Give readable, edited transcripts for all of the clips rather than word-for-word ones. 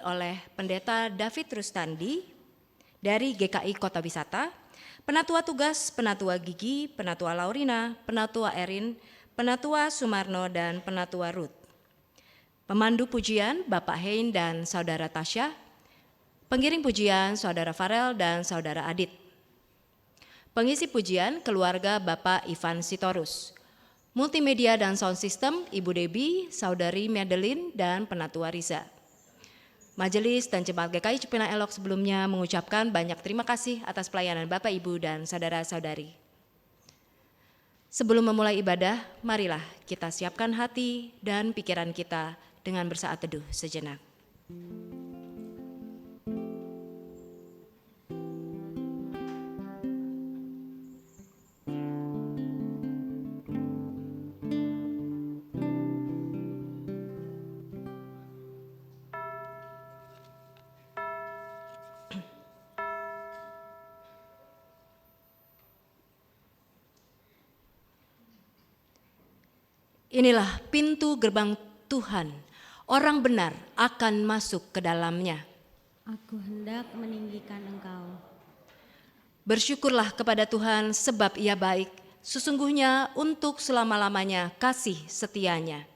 oleh Pendeta David Rustandi dari GKI Kota Wisata, Penatua Tugas, Penatua Gigi, Penatua Laurina, Penatua Erin, Penatua Sumarno, dan Penatua Ruth. Pemandu pujian Bapak Hein dan Saudara Tasya, pengiring pujian Saudara Farel dan Saudara Adit. Pengisi pujian keluarga Bapak Ivan Sitorus. Multimedia dan sound system Ibu Debi, Saudari Madeline, dan Penatua Riza. Majelis dan Jemaat GKI Cipinang Elok sebelumnya mengucapkan banyak terima kasih atas pelayanan Bapak, Ibu, dan saudara-saudari. Sebelum memulai ibadah, marilah kita siapkan hati dan pikiran kita dengan bersaat teduh sejenak. Inilah pintu gerbang Tuhan, orang benar akan masuk ke dalamnya. Aku hendak meninggikan Engkau. Bersyukurlah kepada Tuhan sebab Ia baik, sesungguhnya untuk selama-lamanya kasih setianya.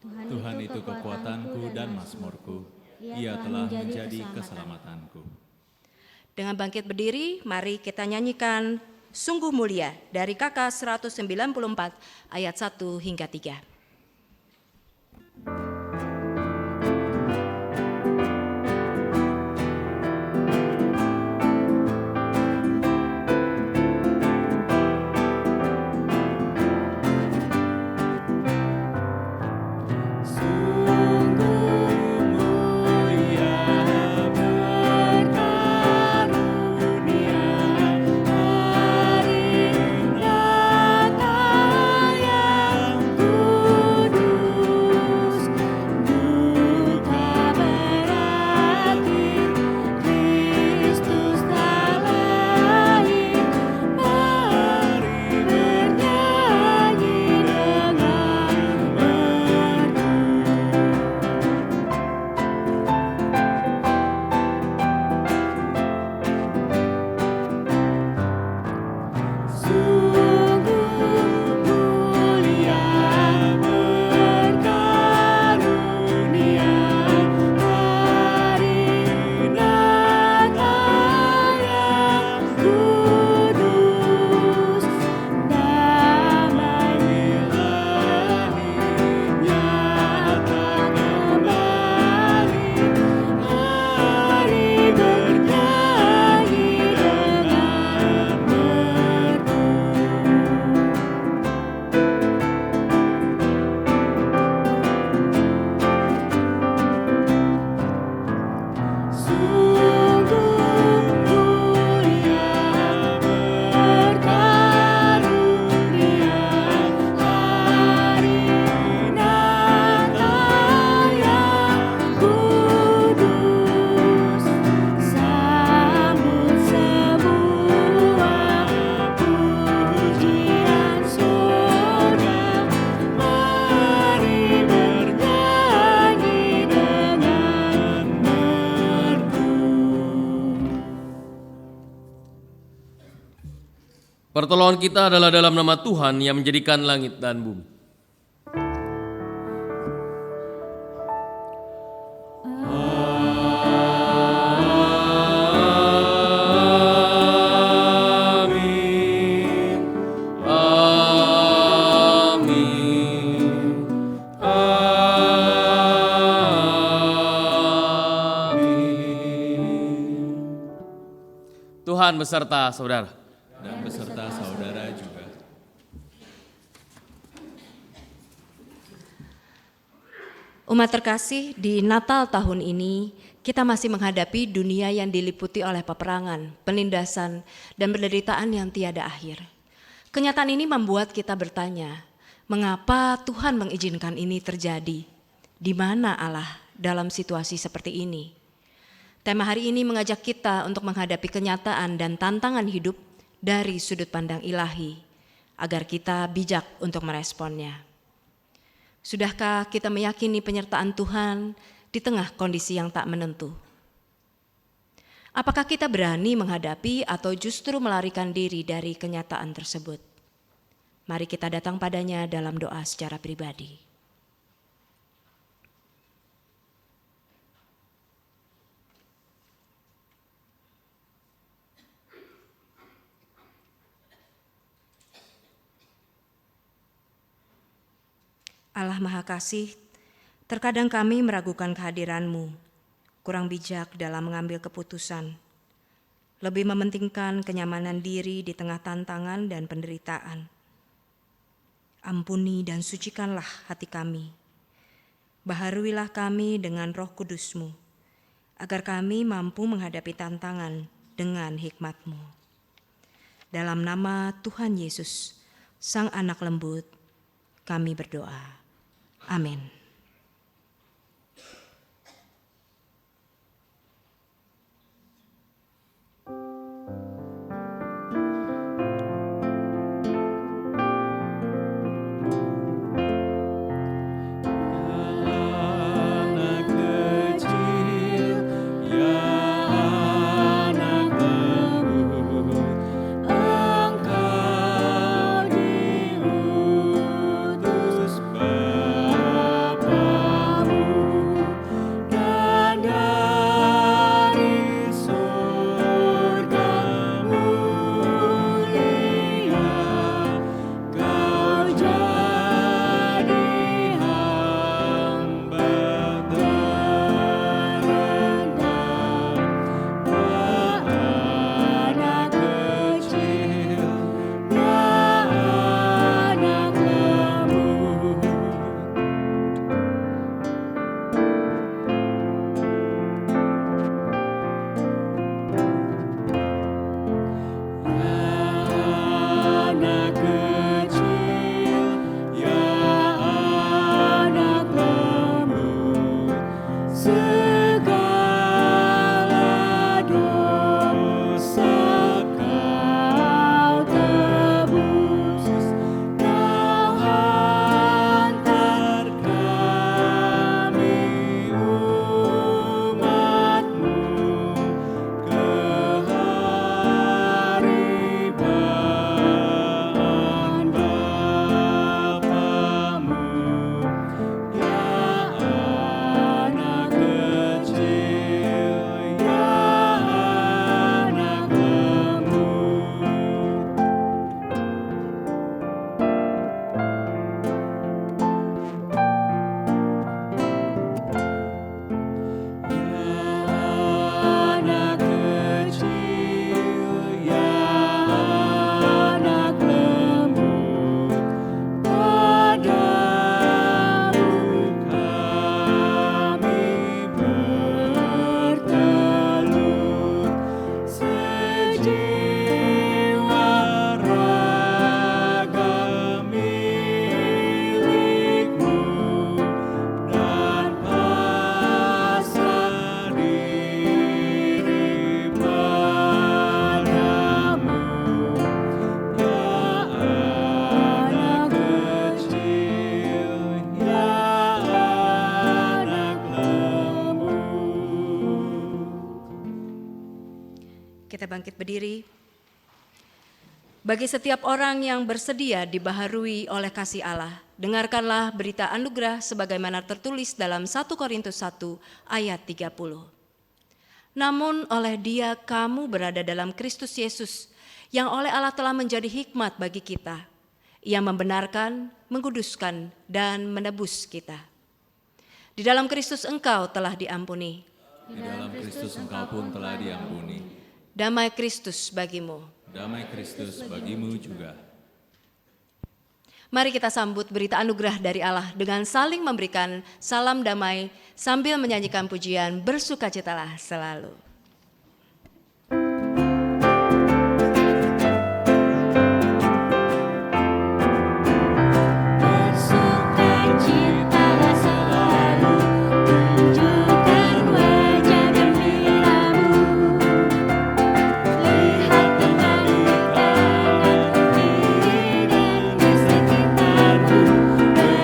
Tuhan itu kekuatanku dan mazmurku, Ia telah menjadi keselamatanku. Dengan bangkit berdiri, mari kita nyanyikan Sungguh Mulia dari KK 194 ayat 1 hingga 3. Pertolongan kita adalah dalam nama Tuhan yang menjadikan langit dan bumi. Amin. Amin. Amin. Tuhan beserta saudara. Dan beserta saudara juga. Umat terkasih, di Natal tahun ini kita masih menghadapi dunia yang diliputi oleh peperangan, penindasan, dan penderitaan yang tiada akhir. Kenyataan ini membuat kita bertanya, mengapa Tuhan mengizinkan ini terjadi? Di mana Allah dalam situasi seperti ini? Tema hari ini mengajak kita untuk menghadapi kenyataan dan tantangan hidup dari sudut pandang ilahi, agar kita bijak untuk meresponnya. Sudahkah kita meyakini penyertaan Tuhan di tengah kondisi yang tak menentu. Apakah kita berani menghadapi atau justru melarikan diri dari kenyataan tersebut? Mari kita datang padanya dalam doa secara pribadi. Allah Maha Kasih, terkadang kami meragukan kehadiran-Mu, kurang bijak dalam mengambil keputusan, lebih mementingkan kenyamanan diri di tengah tantangan dan penderitaan. Ampuni dan sucikanlah hati kami. Baharuilah kami dengan Roh Kudus-Mu, agar kami mampu menghadapi tantangan dengan hikmat-Mu. Dalam nama Tuhan Yesus, Sang Anak Lembut, kami berdoa. Amin. Kita bangkit berdiri. Bagi setiap orang yang bersedia dibaharui oleh kasih Allah, dengarkanlah berita anugerah sebagaimana tertulis dalam 1 Korintus 1 ayat 30. Namun oleh Dia kamu berada dalam Kristus Yesus, yang oleh Allah telah menjadi hikmat bagi kita. Ia membenarkan, menguduskan, dan menebus kita. Di dalam Kristus engkau telah diampuni. Di dalam Kristus engkau pun telah diampuni. Damai Kristus bagimu. Damai Kristus bagimu juga. Mari kita sambut berita anugerah dari Allah dengan saling memberikan salam damai sambil menyanyikan pujian bersukacitalah selalu.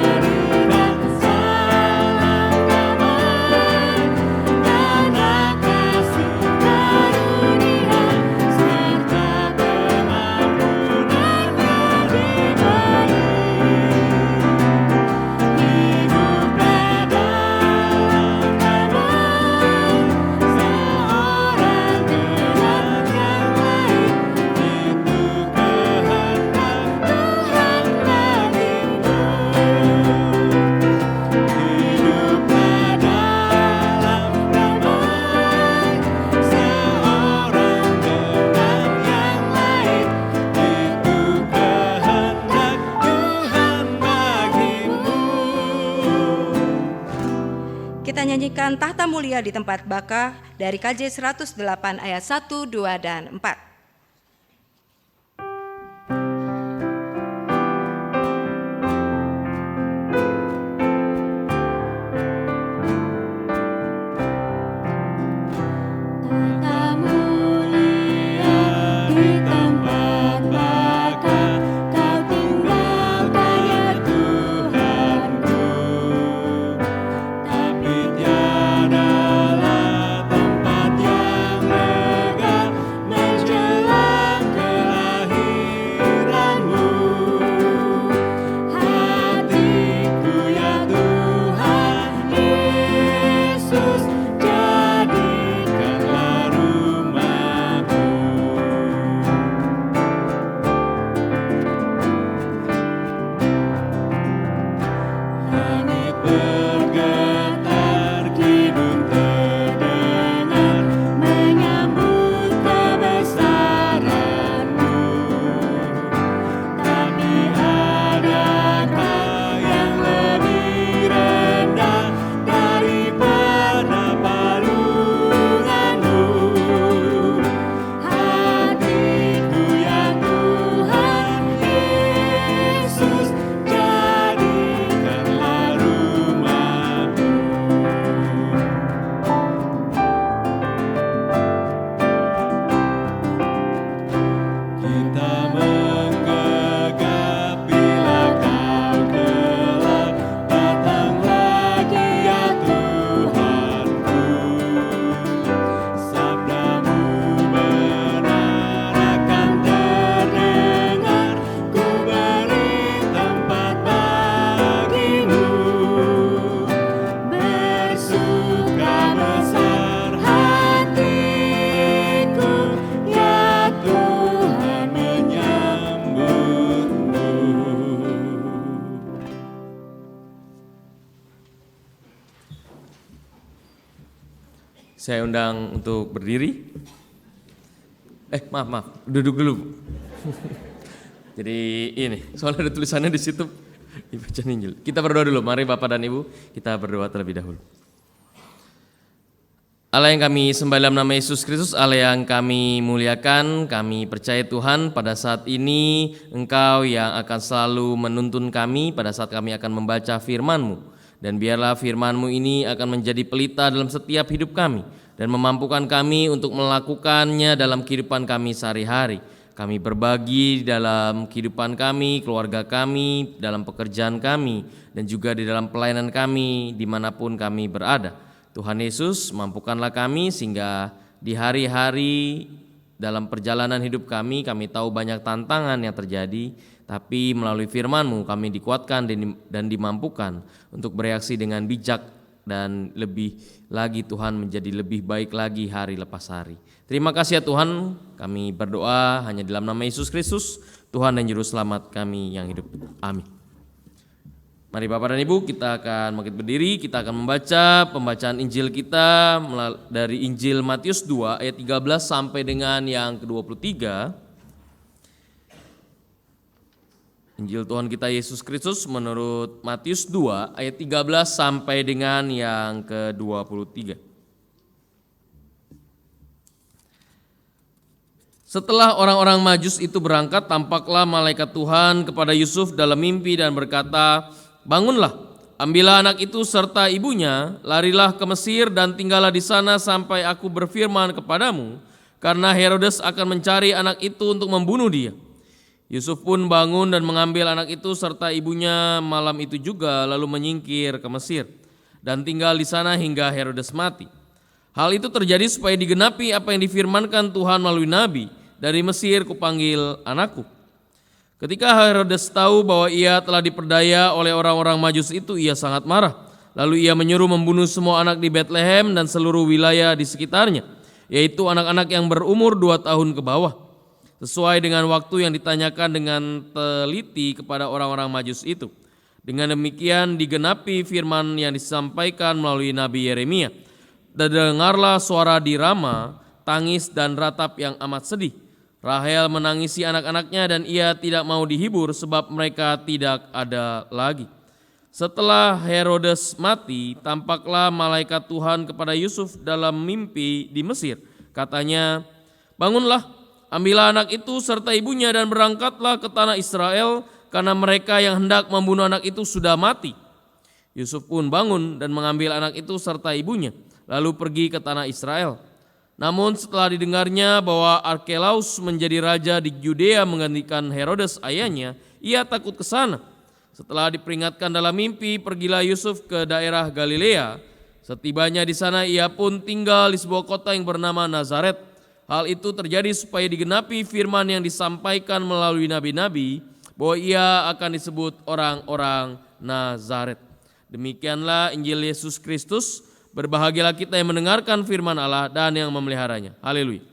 Berikan salam damai mendirikan tahta mulia di tempat Baka dari KJ 108 ayat 1, 2, dan 4. Saya undang untuk berdiri. Maaf, duduk dulu. Jadi ini, soalnya ada tulisannya di situ, dibaca Injil. Kita berdoa dulu, mari Bapak dan Ibu, kita berdoa terlebih dahulu. Allah yang kami sembah dalam nama Yesus Kristus, Allah yang kami muliakan, kami percaya Tuhan pada saat ini Engkau yang akan selalu menuntun kami pada saat kami akan membaca firman-Mu. Dan biarlah firman-Mu ini akan menjadi pelita dalam setiap hidup kami dan memampukan kami untuk melakukannya dalam kehidupan kami sehari-hari. Kami berbagi dalam kehidupan kami, keluarga kami, dalam pekerjaan kami, dan juga di dalam pelayanan kami dimanapun kami berada. Tuhan Yesus, mampukanlah kami sehingga di hari-hari dalam perjalanan hidup kami tahu banyak tantangan yang terjadi, tapi melalui firman-Mu kami dikuatkan dan dimampukan untuk bereaksi dengan bijak dan lebih lagi Tuhan menjadi lebih baik lagi hari lepas hari. Terima kasih ya Tuhan, kami berdoa hanya dalam nama Yesus Kristus, Tuhan dan Juru Selamat kami yang hidup. Amin. Mari Bapak dan Ibu, kita akan bangkit berdiri, kita akan membaca pembacaan Injil kita dari Injil Matius 2 ayat 13 sampai dengan yang ke-23. Injil Tuhan kita Yesus Kristus menurut Matius 2 ayat 13 sampai dengan yang ke-23. Setelah orang-orang Majus itu berangkat, tampaklah malaikat Tuhan kepada Yusuf dalam mimpi dan berkata, "Bangunlah, ambillah anak itu serta ibunya, larilah ke Mesir dan tinggallah di sana sampai aku berfirman kepadamu, karena Herodes akan mencari anak itu untuk membunuh dia." Yusuf pun bangun dan mengambil anak itu serta ibunya malam itu juga, lalu menyingkir ke Mesir dan tinggal di sana hingga Herodes mati. Hal itu terjadi supaya digenapi apa yang difirmankan Tuhan melalui nabi, "Dari Mesir kupanggil anakku." Ketika Herodes tahu bahwa ia telah diperdaya oleh orang-orang Majus itu, ia sangat marah. Lalu ia menyuruh membunuh semua anak di Betlehem dan seluruh wilayah di sekitarnya, yaitu anak-anak yang berumur 2 tahun ke bawah, sesuai dengan waktu yang ditanyakan dengan teliti kepada orang-orang Majus itu. Dengan demikian digenapi firman yang disampaikan melalui Nabi Yeremia. "Dan dengarlah suara di Rama, tangis dan ratap yang amat sedih. Rahel menangisi anak-anaknya dan ia tidak mau dihibur sebab mereka tidak ada lagi. Setelah Herodes mati, tampaklah malaikat Tuhan kepada Yusuf dalam mimpi di Mesir. Katanya, bangunlah, ambillah anak itu serta ibunya dan berangkatlah ke tanah Israel, karena mereka yang hendak membunuh anak itu sudah mati. Yusuf pun bangun dan mengambil anak itu serta ibunya, lalu pergi ke tanah Israel. Namun setelah didengarnya bahwa Arkelaus menjadi raja di Yudea menggantikan Herodes ayahnya, ia takut ke sana. Setelah diperingatkan dalam mimpi, pergilah Yusuf ke daerah Galilea. Setibanya di sana ia pun tinggal di sebuah kota yang bernama Nazaret. Hal itu terjadi supaya digenapi firman yang disampaikan melalui nabi-nabi bahwa ia akan disebut orang-orang Nazaret. Demikianlah Injil Yesus Kristus. Berbahagialah kita yang mendengarkan firman Allah dan yang memeliharanya. Haleluya.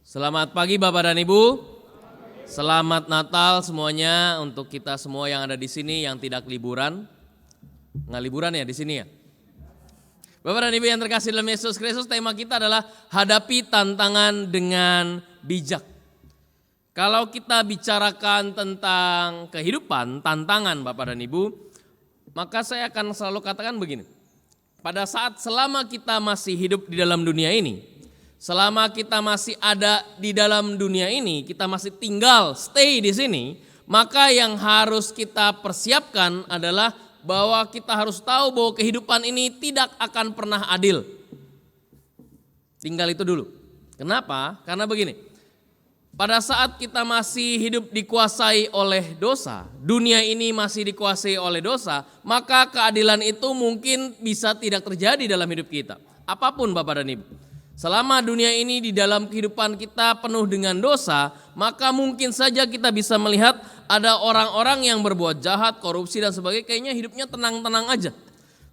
Selamat pagi Bapak dan Ibu. Selamat Natal semuanya untuk kita semua yang ada di sini yang tidak liburan. Nggak liburan ya di sini ya? Bapak dan Ibu yang terkasih dalam Yesus Kristus, tema kita adalah hadapi tantangan dengan bijak. Kalau kita bicarakan tentang kehidupan, tantangan Bapak dan Ibu, maka saya akan selalu katakan begini. Pada saat selama kita masih hidup di dalam dunia ini, selama kita masih ada di dalam dunia ini, kita masih tinggal, stay di sini, maka yang harus kita persiapkan adalah bahwa kita harus tahu bahwa kehidupan ini tidak akan pernah adil. Tinggal itu dulu. Kenapa? Karena begini, pada saat kita masih hidup dikuasai oleh dosa, dunia ini masih dikuasai oleh dosa, maka keadilan itu mungkin bisa tidak terjadi dalam hidup kita. Apapun Bapak dan Ibu. Selama dunia ini di dalam kehidupan kita penuh dengan dosa, maka mungkin saja kita bisa melihat ada orang-orang yang berbuat jahat, korupsi dan sebagainya, kayaknya hidupnya tenang-tenang aja.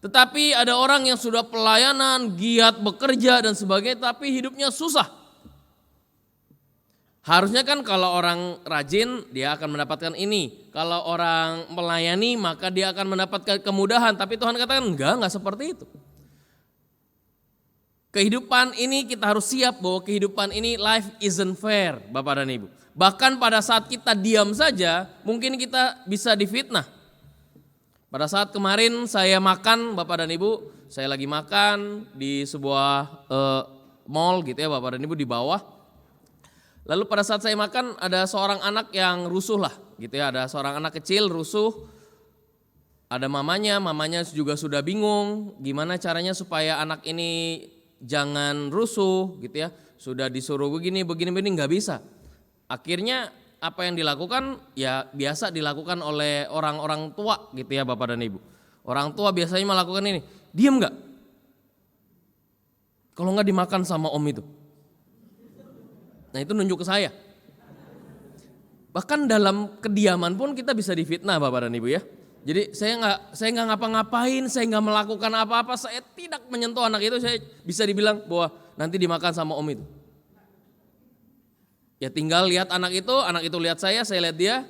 Tetapi ada orang yang sudah pelayanan, giat bekerja dan sebagainya, tapi hidupnya susah. Harusnya kan kalau orang rajin dia akan mendapatkan ini. Kalau orang melayani maka dia akan mendapatkan kemudahan. Tapi Tuhan katakan enggak seperti itu. Kehidupan ini kita harus siap bahwa kehidupan ini life isn't fair Bapak dan Ibu. Bahkan pada saat kita diam saja mungkin kita bisa difitnah. Pada saat kemarin saya makan Bapak dan Ibu, saya lagi makan di sebuah mall gitu ya Bapak dan Ibu di bawah. Lalu pada saat saya makan ada seorang anak yang rusuh lah gitu ya, ada seorang anak kecil rusuh. Ada mamanya juga sudah bingung gimana caranya supaya anak ini jangan rusuh gitu ya. Sudah disuruh begini nggak bisa. Akhirnya apa yang dilakukan ya biasa dilakukan oleh orang-orang tua gitu ya Bapak dan Ibu. Orang tua biasanya melakukan ini. Diam nggak? Kalau nggak dimakan sama om itu. Nah itu nunjuk ke saya. Bahkan dalam kediaman pun kita bisa difitnah Bapak dan Ibu ya. Jadi saya nggak ngapa-ngapain, saya nggak melakukan apa-apa, saya tidak menyentuh anak itu, saya bisa dibilang bahwa nanti dimakan sama om itu. Ya tinggal lihat anak itu lihat saya lihat dia.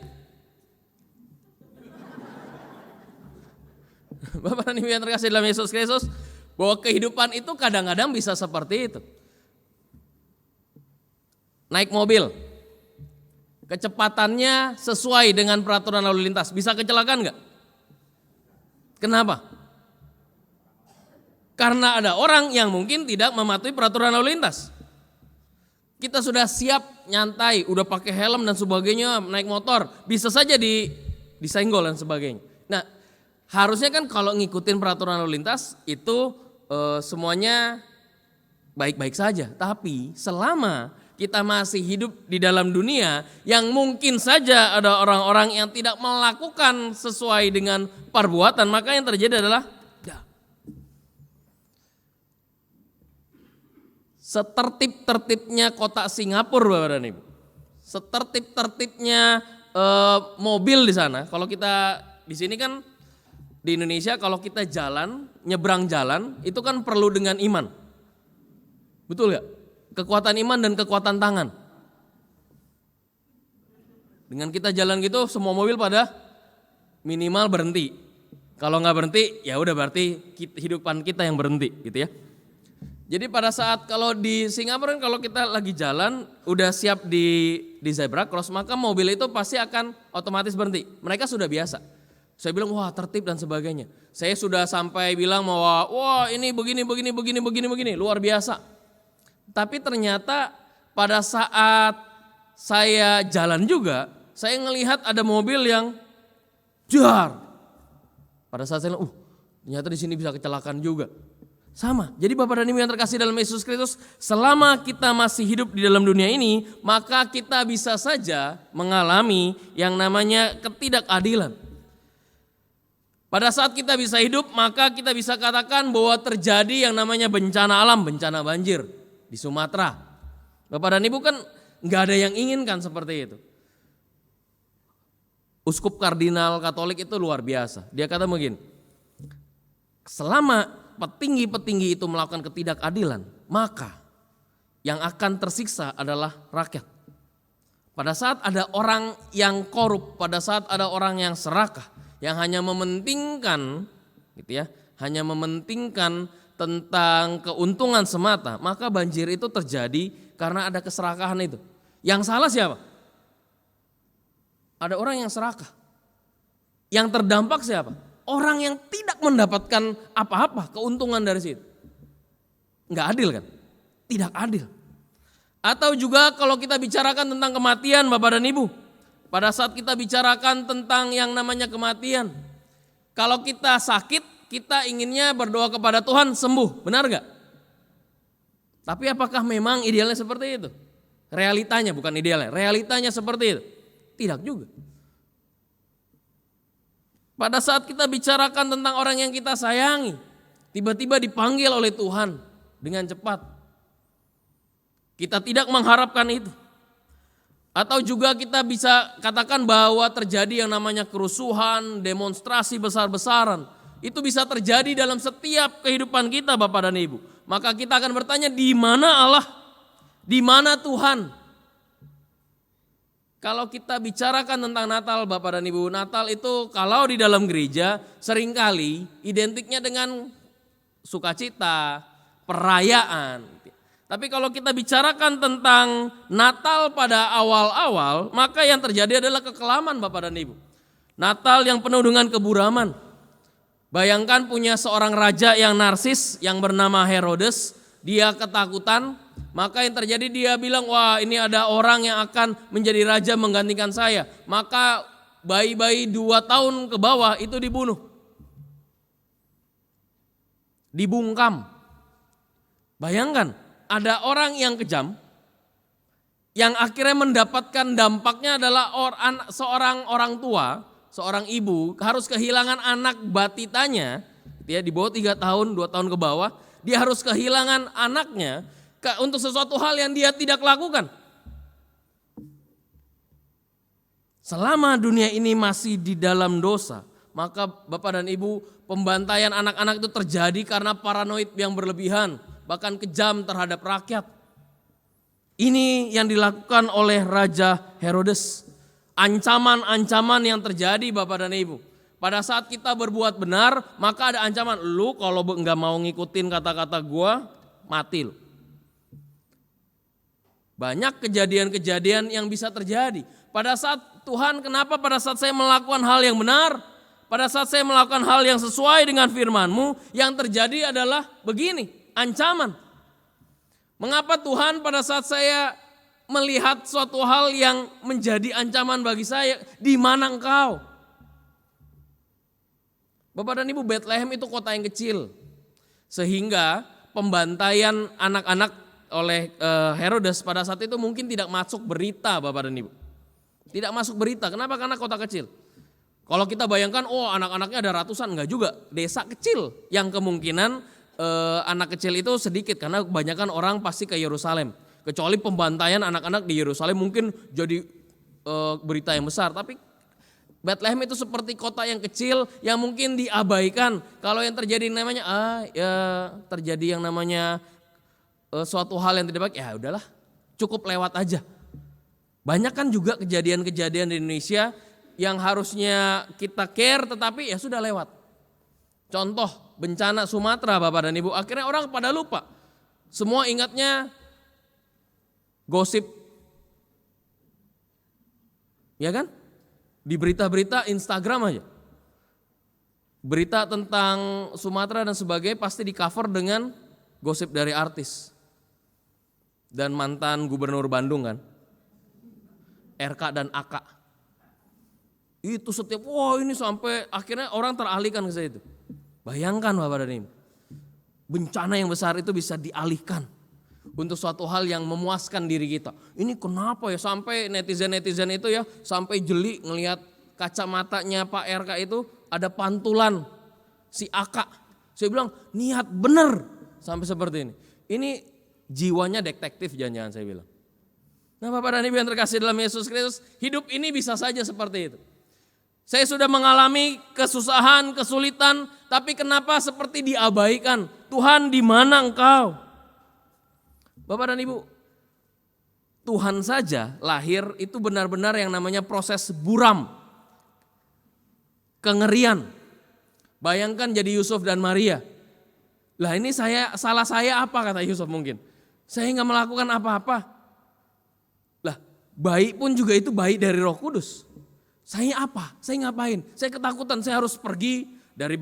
Bapak dan Ibu yang terkasih dalam Yesus Kristus, bahwa kehidupan itu kadang-kadang bisa seperti itu. Naik mobil, kecepatannya sesuai dengan peraturan lalu lintas, bisa kecelakaan nggak? Kenapa? Karena ada orang yang mungkin tidak mematuhi peraturan lalu lintas. Kita sudah siap nyantai, udah pakai helm dan sebagainya, naik motor, bisa saja disenggol dan sebagainya. Nah, harusnya kan kalau ngikutin peraturan lalu lintas itu semuanya baik-baik saja. Tapi selama kita masih hidup di dalam dunia yang mungkin saja ada orang-orang yang tidak melakukan sesuai dengan perbuatan, maka yang terjadi adalah setertib-tertibnya kota Singapura Bapak dan Ibu. Setertib-tertibnya mobil di sana. Kalau kita di sini kan di Indonesia kalau kita jalan, nyebrang jalan itu kan perlu dengan iman. Betul gak? kekuatan iman dan kekuatan tangan. Dengan kita jalan gitu semua mobil pada minimal berhenti. Kalau nggak berhenti ya udah berarti hidupan kita yang berhenti gitu ya. Jadi pada saat kalau di Singapura kalau kita lagi jalan udah siap di zebra cross maka mobil itu pasti akan otomatis berhenti. Mereka sudah biasa. Saya bilang wah tertib dan sebagainya. Saya sudah sampai bilang bahwa wah ini begini luar biasa. Tapi ternyata pada saat saya jalan juga saya ngelihat ada mobil yang jar. Pada saat saya bilang ternyata di sini bisa kecelakaan juga. Sama, jadi Bapak dan Ibu yang terkasih dalam Yesus Kristus, selama kita masih hidup di dalam dunia ini, maka kita bisa saja mengalami yang namanya ketidakadilan. Pada saat kita bisa hidup, maka kita bisa katakan bahwa terjadi yang namanya bencana alam, bencana banjir di Sumatera. Bapak dan Ibu kan nggak ada yang inginkan seperti itu. Uskup Kardinal Katolik itu luar biasa, dia kata begini, selama petinggi-petinggi itu melakukan ketidakadilan, maka yang akan tersiksa adalah rakyat. Pada saat ada orang yang korup, pada saat ada orang yang serakah, yang hanya mementingkan gitu ya, hanya mementingkan tentang keuntungan semata, maka banjir itu terjadi karena ada keserakahan itu. Yang salah siapa? Ada orang yang serakah. Yang terdampak siapa? Orang yang tidak mendapatkan apa-apa keuntungan dari situ. Enggak adil kan? Tidak adil. Atau juga kalau kita bicarakan tentang kematian Bapak dan Ibu. Pada saat kita bicarakan tentang yang namanya kematian. Kalau kita sakit, kita inginnya berdoa kepada Tuhan sembuh. Benar gak? Tapi apakah memang idealnya seperti itu? Realitanya bukan idealnya. Realitanya seperti itu? Tidak juga. Pada saat kita bicarakan tentang orang yang kita sayangi, tiba-tiba dipanggil oleh Tuhan dengan cepat. Kita tidak mengharapkan itu. Atau juga kita bisa katakan bahwa terjadi yang namanya kerusuhan, demonstrasi besar-besaran. Itu bisa terjadi dalam setiap kehidupan kita Bapak dan Ibu. Maka kita akan bertanya di mana Allah? Di mana Tuhan? Kalau kita bicarakan tentang Natal Bapak dan Ibu, Natal itu kalau di dalam gereja seringkali identiknya dengan sukacita, perayaan. Tapi kalau kita bicarakan tentang Natal pada awal-awal, maka yang terjadi adalah kekelaman Bapak dan Ibu. Natal yang penuh dengan keburaman. Bayangkan punya seorang raja yang narsis yang bernama Herodes, dia ketakutan. Maka yang terjadi dia bilang, wah ini ada orang yang akan menjadi raja menggantikan saya. Maka bayi-bayi 2 tahun ke bawah itu dibunuh. Dibungkam. Bayangkan ada orang yang kejam. Yang akhirnya mendapatkan dampaknya adalah seorang orang tua, seorang ibu harus kehilangan anak batitanya. Dia di bawah 3 tahun, 2 tahun ke bawah. Dia harus kehilangan anaknya untuk sesuatu hal yang dia tidak lakukan. Selama dunia ini masih di dalam dosa, maka Bapak dan Ibu, pembantaian anak-anak itu terjadi karena paranoid yang berlebihan, bahkan kejam terhadap rakyat. Ini yang dilakukan oleh Raja Herodes. Ancaman-ancaman yang terjadi Bapak dan Ibu. Pada saat kita berbuat benar, maka ada ancaman, lu kalau enggak mau ngikutin kata-kata gua, mati lu. Banyak kejadian-kejadian yang bisa terjadi. Pada saat Tuhan, kenapa pada saat saya melakukan hal yang benar, pada saat saya melakukan hal yang sesuai dengan firman-Mu, yang terjadi adalah begini, ancaman. Mengapa Tuhan pada saat saya melihat suatu hal yang menjadi ancaman bagi saya, di mana Engkau? Bapak dan Ibu, Bethlehem itu kota yang kecil. Sehingga pembantaian anak-anak oleh Herodes pada saat itu mungkin tidak masuk berita Bapak dan Ibu. Tidak masuk berita, kenapa? Karena kota kecil. Kalau kita bayangkan, oh anak-anaknya ada ratusan, enggak juga. Desa kecil yang kemungkinan anak kecil itu sedikit karena kebanyakan orang pasti ke Yerusalem. Kecuali pembantaian anak-anak di Yerusalem mungkin jadi berita yang besar. Tapi Bethlehem itu seperti kota yang kecil yang mungkin diabaikan. Kalau yang terjadi namanya terjadi yang namanya suatu hal yang tidak baik, ya udahlah, cukup lewat aja. Banyak kan juga kejadian-kejadian di Indonesia yang harusnya kita care tetapi ya sudah lewat. Contoh bencana Sumatera Bapak dan Ibu, akhirnya orang pada lupa. Semua ingatnya gosip. Ya kan? Di berita-berita Instagram aja. Berita tentang Sumatera dan sebagainya pasti di cover dengan gosip dari artis. Dan mantan gubernur Bandung kan. RK dan AK. Itu setiap, wah ini sampai akhirnya orang teralihkan ke situ. Bayangkan Bapak dan Ibu, bencana yang besar itu bisa dialihkan untuk suatu hal yang memuaskan diri kita. Ini kenapa ya sampai netizen-netizen itu ya sampai jeli ngelihat kacamatanya Pak RK itu ada pantulan si AK. Saya bilang niat bener sampai seperti ini. Ini jiwanya detektif jangan-jangan saya bilang. Nah Bapak dan Ibu yang terkasih dalam Yesus Kristus, hidup ini bisa saja seperti itu. Saya sudah mengalami kesusahan, kesulitan, tapi kenapa seperti diabaikan? Tuhan, di mana Engkau? Bapak dan Ibu, Tuhan saja lahir itu benar-benar yang namanya proses buram, kengerian. Bayangkan jadi Yusuf dan Maria. Lah ini salah saya apa kata Yusuf mungkin? Saya nggak melakukan apa-apa. Lah bayi pun juga itu bayi dari Roh Kudus. Saya apa? Saya ngapain? Saya ketakutan, saya harus pergi dari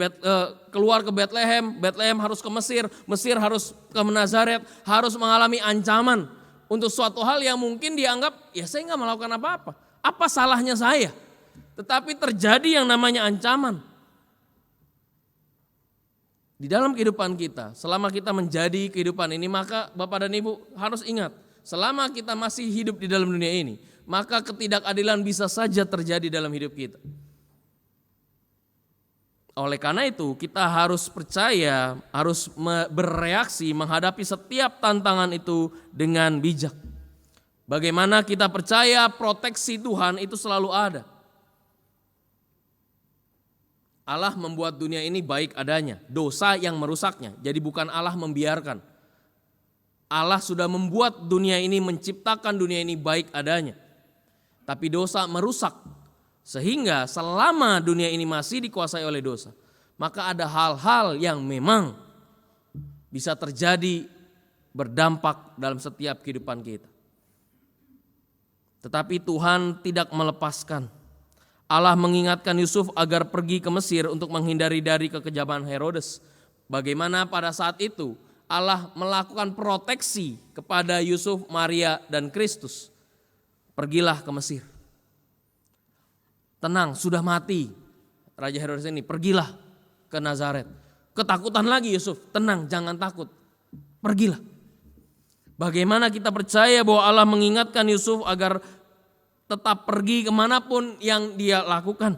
keluar ke Bethlehem, Bethlehem harus ke Mesir, Mesir harus ke Nazaret, harus mengalami ancaman untuk suatu hal yang mungkin dianggap ya saya nggak melakukan apa-apa. Apa salahnya saya? Tetapi terjadi yang namanya ancaman. Di dalam kehidupan kita, selama kita menjadi kehidupan ini, maka Bapak dan Ibu harus ingat, selama kita masih hidup di dalam dunia ini, maka ketidakadilan bisa saja terjadi dalam hidup kita. Oleh karena itu kita harus percaya, harus bereaksi menghadapi setiap tantangan itu dengan bijak. Bagaimana kita percaya proteksi Tuhan itu selalu ada. Allah membuat dunia ini baik adanya, dosa yang merusaknya. Jadi bukan Allah membiarkan. Allah sudah membuat dunia ini, menciptakan dunia ini baik adanya. Tapi dosa merusak, sehingga selama dunia ini masih dikuasai oleh dosa, maka ada hal-hal yang memang bisa terjadi berdampak dalam setiap kehidupan kita. Tetapi Tuhan tidak melepaskan. Allah mengingatkan Yusuf agar pergi ke Mesir untuk menghindari dari kekejaman Herodes. Bagaimana pada saat itu Allah melakukan proteksi kepada Yusuf, Maria, dan Kristus. Pergilah ke Mesir. Tenang, sudah mati Raja Herodes ini, pergilah ke Nazaret. Ketakutan lagi Yusuf, tenang, jangan takut, pergilah. Bagaimana kita percaya bahwa Allah mengingatkan Yusuf agar tetap pergi kemanapun yang dia lakukan.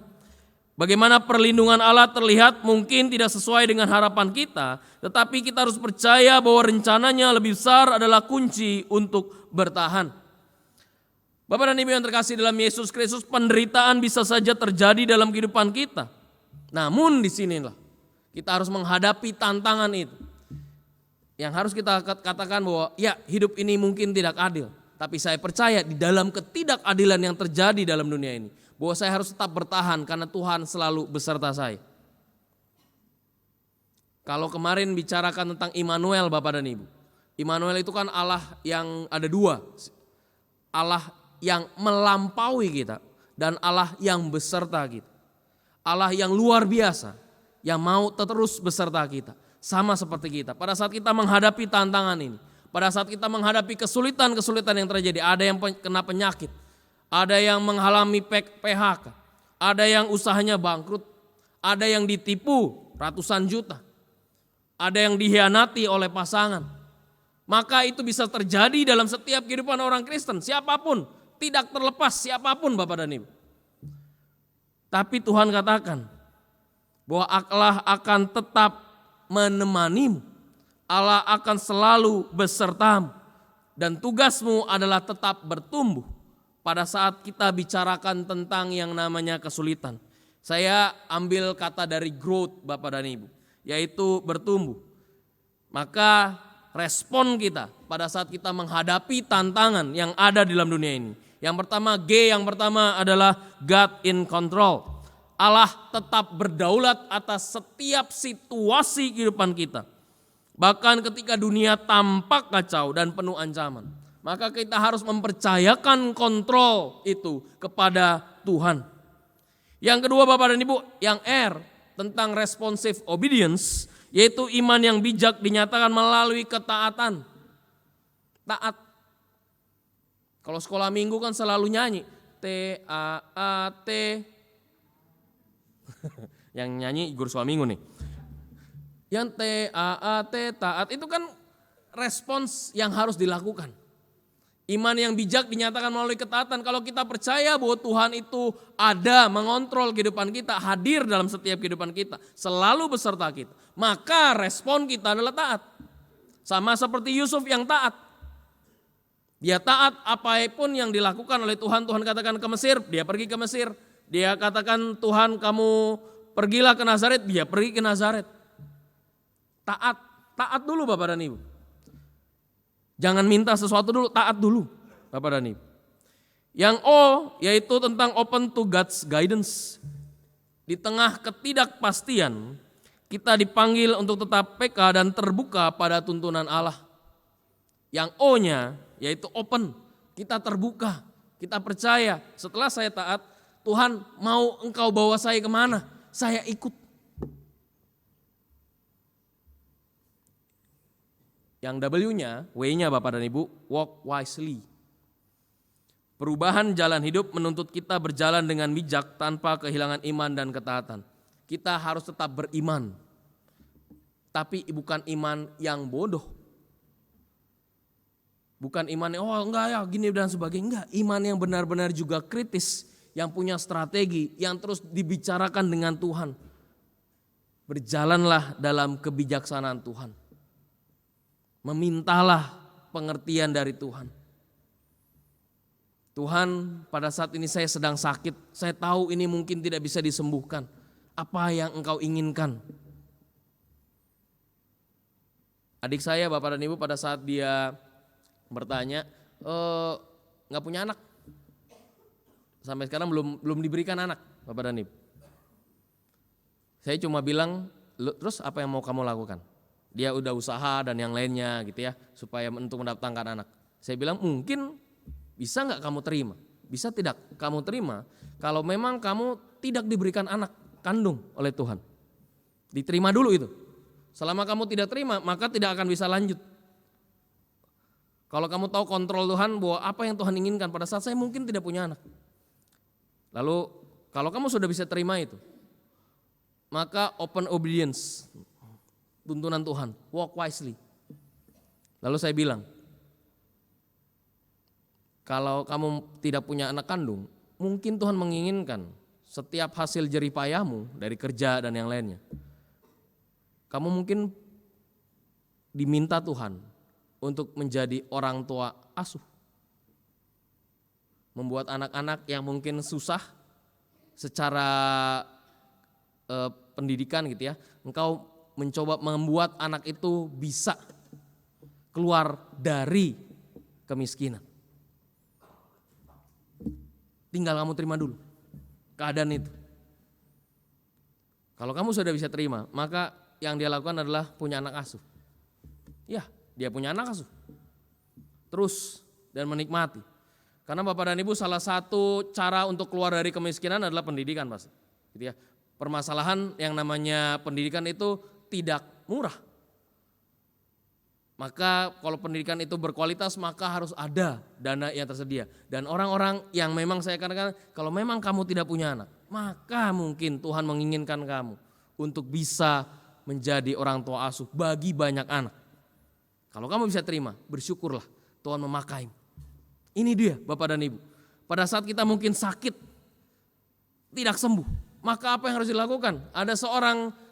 Bagaimana perlindungan Allah terlihat mungkin tidak sesuai dengan harapan kita, tetapi kita harus percaya bahwa rencananya lebih besar adalah kunci untuk bertahan. Bapak dan Ibu yang terkasih dalam Yesus Kristus, penderitaan bisa saja terjadi dalam kehidupan kita. Namun di sinilah kita harus menghadapi tantangan itu. Yang harus kita katakan bahwa ya hidup ini mungkin tidak adil. Tapi saya percaya di dalam ketidakadilan yang terjadi dalam dunia ini, bahwa saya harus tetap bertahan karena Tuhan selalu beserta saya. Kalau kemarin bicarakan tentang Immanuel Bapak dan Ibu. Immanuel itu kan Allah yang ada dua. Allah yang melampaui kita dan Allah yang beserta kita. Allah yang luar biasa yang mau terus beserta kita. Sama seperti kita. Pada saat kita menghadapi tantangan ini, pada saat kita menghadapi kesulitan-kesulitan yang terjadi, ada yang kena penyakit, ada yang mengalami PHK, ada yang usahanya bangkrut, ada yang ditipu ratusan juta, ada yang dikhianati oleh pasangan. Maka itu bisa terjadi dalam setiap kehidupan orang Kristen, siapapun, tidak terlepas siapapun Bapak dan Ibu. Tapi Tuhan katakan bahwa Allah akan tetap menemanimu, Allah akan selalu besertamu, dan tugasmu adalah tetap bertumbuh. Pada saat kita bicarakan tentang yang namanya kesulitan, saya ambil kata dari growth Bapak dan Ibu, yaitu bertumbuh. Maka respon kita pada saat kita menghadapi tantangan yang ada di dalam dunia ini. Yang pertama adalah God in control. Allah tetap berdaulat atas setiap situasi kehidupan kita. Bahkan ketika dunia tampak kacau dan penuh ancaman, maka kita harus mempercayakan kontrol itu kepada Tuhan. Yang kedua Bapak dan Ibu, yang R tentang responsive obedience, yaitu iman yang bijak dinyatakan melalui ketaatan. Taat. Kalau sekolah minggu kan selalu nyanyi T-A-A-T. Yang nyanyi guru sekolah minggu nih. Yang T-A-A-T, taat, itu kan respons yang harus dilakukan. Iman yang bijak dinyatakan melalui ketaatan. Kalau kita percaya bahwa Tuhan itu ada, mengontrol kehidupan kita, hadir dalam setiap kehidupan kita, selalu beserta kita, maka respon kita adalah taat. Sama seperti Yusuf yang taat. Dia taat apapun yang dilakukan oleh Tuhan. Tuhan katakan ke Mesir, dia pergi ke Mesir. Dia katakan Tuhan kamu pergilah ke Nazaret, dia pergi ke Nazaret. Taat dulu Bapak dan Ibu. Jangan minta sesuatu dulu, taat dulu Bapak dan Ibu. Yang O yaitu tentang open to God's guidance. Di tengah ketidakpastian, kita dipanggil untuk tetap peka dan terbuka pada tuntunan Allah. Yang O-nya yaitu open, kita terbuka, kita percaya setelah saya taat, Tuhan mau engkau bawa saya kemana, saya ikut. Yang W-nya, W-nya Bapak dan Ibu, walk wisely. Perubahan jalan hidup menuntut kita berjalan dengan bijak tanpa kehilangan iman dan ketaatan. Kita harus tetap beriman, tapi bukan iman yang bodoh. Bukan iman yang enggak ya gini dan sebagainya. Enggak, iman yang benar-benar juga kritis, yang punya strategi, yang terus dibicarakan dengan Tuhan. Berjalanlah dalam kebijaksanaan Tuhan. Memintalah pengertian dari Tuhan. Tuhan, pada saat ini saya sedang sakit, saya tahu ini mungkin tidak bisa disembuhkan. Apa yang engkau inginkan? Adik saya Bapak dan Ibu pada saat dia bertanya, nggak punya anak. Sampai sekarang belum diberikan anak Bapak dan Ibu. Saya cuma bilang, terus apa yang mau kamu lakukan? Dia udah usaha dan yang lainnya gitu ya, supaya untuk mendatangkan anak. Saya bilang mungkin bisa nggak kamu terima? Bisa tidak kamu terima kalau memang kamu tidak diberikan anak kandung oleh Tuhan. Diterima dulu itu. Selama kamu tidak terima maka tidak akan bisa lanjut. Kalau kamu tahu kontrol Tuhan bahwa apa yang Tuhan inginkan pada saat saya mungkin tidak punya anak. Lalu kalau kamu sudah bisa terima itu, maka open obedience. Tuntunan Tuhan, walk wisely. Lalu saya bilang, kalau kamu tidak punya anak kandung, mungkin Tuhan menginginkan setiap hasil jerih payahmu dari kerja dan yang lainnya. Kamu mungkin diminta Tuhan untuk menjadi orang tua asuh. Membuat anak-anak yang mungkin susah secara pendidikan gitu ya, engkau mencoba membuat anak itu bisa keluar dari kemiskinan. Tinggal kamu terima dulu keadaan itu. Kalau kamu sudah bisa terima, maka yang dia lakukan adalah punya anak asuh. Ya, dia punya anak asuh. Terus dan menikmati. Karena Bapak dan Ibu salah satu cara untuk keluar dari kemiskinan adalah pendidikan pasti. Gitu ya. Permasalahan yang namanya pendidikan itu tidak murah. Maka kalau pendidikan itu berkualitas maka harus ada dana yang tersedia. Dan orang-orang yang memang saya katakan kalau memang kamu tidak punya anak, maka mungkin Tuhan menginginkan kamu untuk bisa menjadi orang tua asuh bagi banyak anak. Kalau kamu bisa terima, bersyukurlah Tuhan memakaimu. Ini dia Bapak dan Ibu. Pada saat kita mungkin sakit, tidak sembuh, maka apa yang harus dilakukan? Ada seorang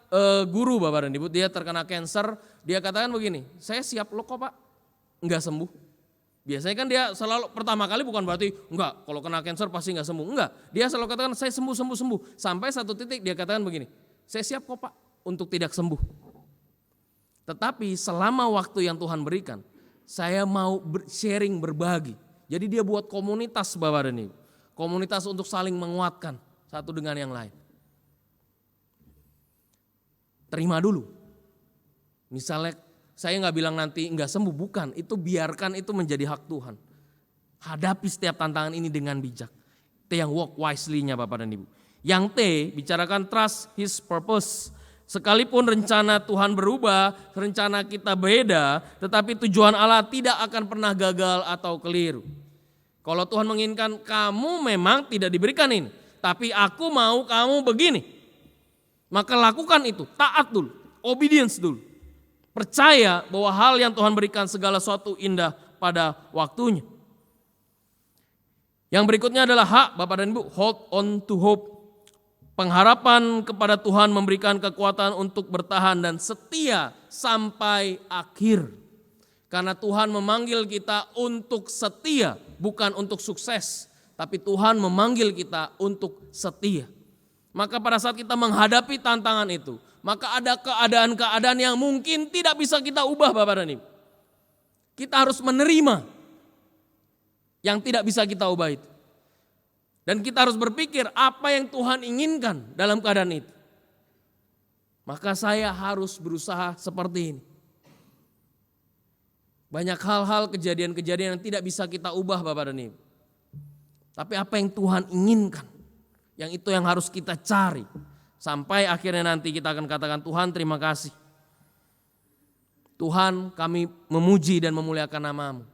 guru Bapak dan Ibu, dia terkena cancer, dia katakan begini, saya siap loh kok Pak, enggak sembuh. Biasanya kan dia selalu pertama kali bukan berarti enggak, kalau kena cancer pasti enggak sembuh, enggak. Dia selalu katakan saya sembuh. Sampai satu titik dia katakan begini, saya siap kok Pak untuk tidak sembuh. Tetapi selama waktu yang Tuhan berikan, saya mau sharing, berbagi. Jadi dia buat komunitas Bapak dan Ibu. Komunitas untuk saling menguatkan satu dengan yang lain. Terima dulu. Misalnya saya nggak bilang nanti nggak sembuh, bukan. Itu biarkan itu menjadi hak Tuhan. Hadapi setiap tantangan ini dengan bijak. Itu yang walk wisely-nya Bapak dan Ibu. Yang T, bicarakan trust his purpose. Sekalipun rencana Tuhan berubah, rencana kita beda, tetapi tujuan Allah tidak akan pernah gagal atau keliru. Kalau Tuhan menginginkan kamu memang tidak diberikan ini, tapi aku mau kamu begini. Maka lakukan itu, taat dulu, obedience dulu. Percaya bahwa hal yang Tuhan berikan segala sesuatu indah pada waktunya. Yang berikutnya adalah hak Bapak dan Ibu, hold on to hope. Pengharapan kepada Tuhan memberikan kekuatan untuk bertahan dan setia sampai akhir. Karena Tuhan memanggil kita untuk setia, bukan untuk sukses. Tapi Tuhan memanggil kita untuk setia. Maka pada saat kita menghadapi tantangan itu, maka ada keadaan-keadaan yang mungkin tidak bisa kita ubah Bapak dan Ibu. Kita harus menerima yang tidak bisa kita ubah itu. Dan kita harus berpikir apa yang Tuhan inginkan dalam keadaan itu. Maka saya harus berusaha seperti ini. Banyak hal-hal, kejadian-kejadian yang tidak bisa kita ubah Bapak dan Ibu. Tapi apa yang Tuhan inginkan, yang itu yang harus kita cari. Sampai akhirnya nanti kita akan katakan, Tuhan terima kasih. Tuhan kami memuji dan memuliakan nama-Mu.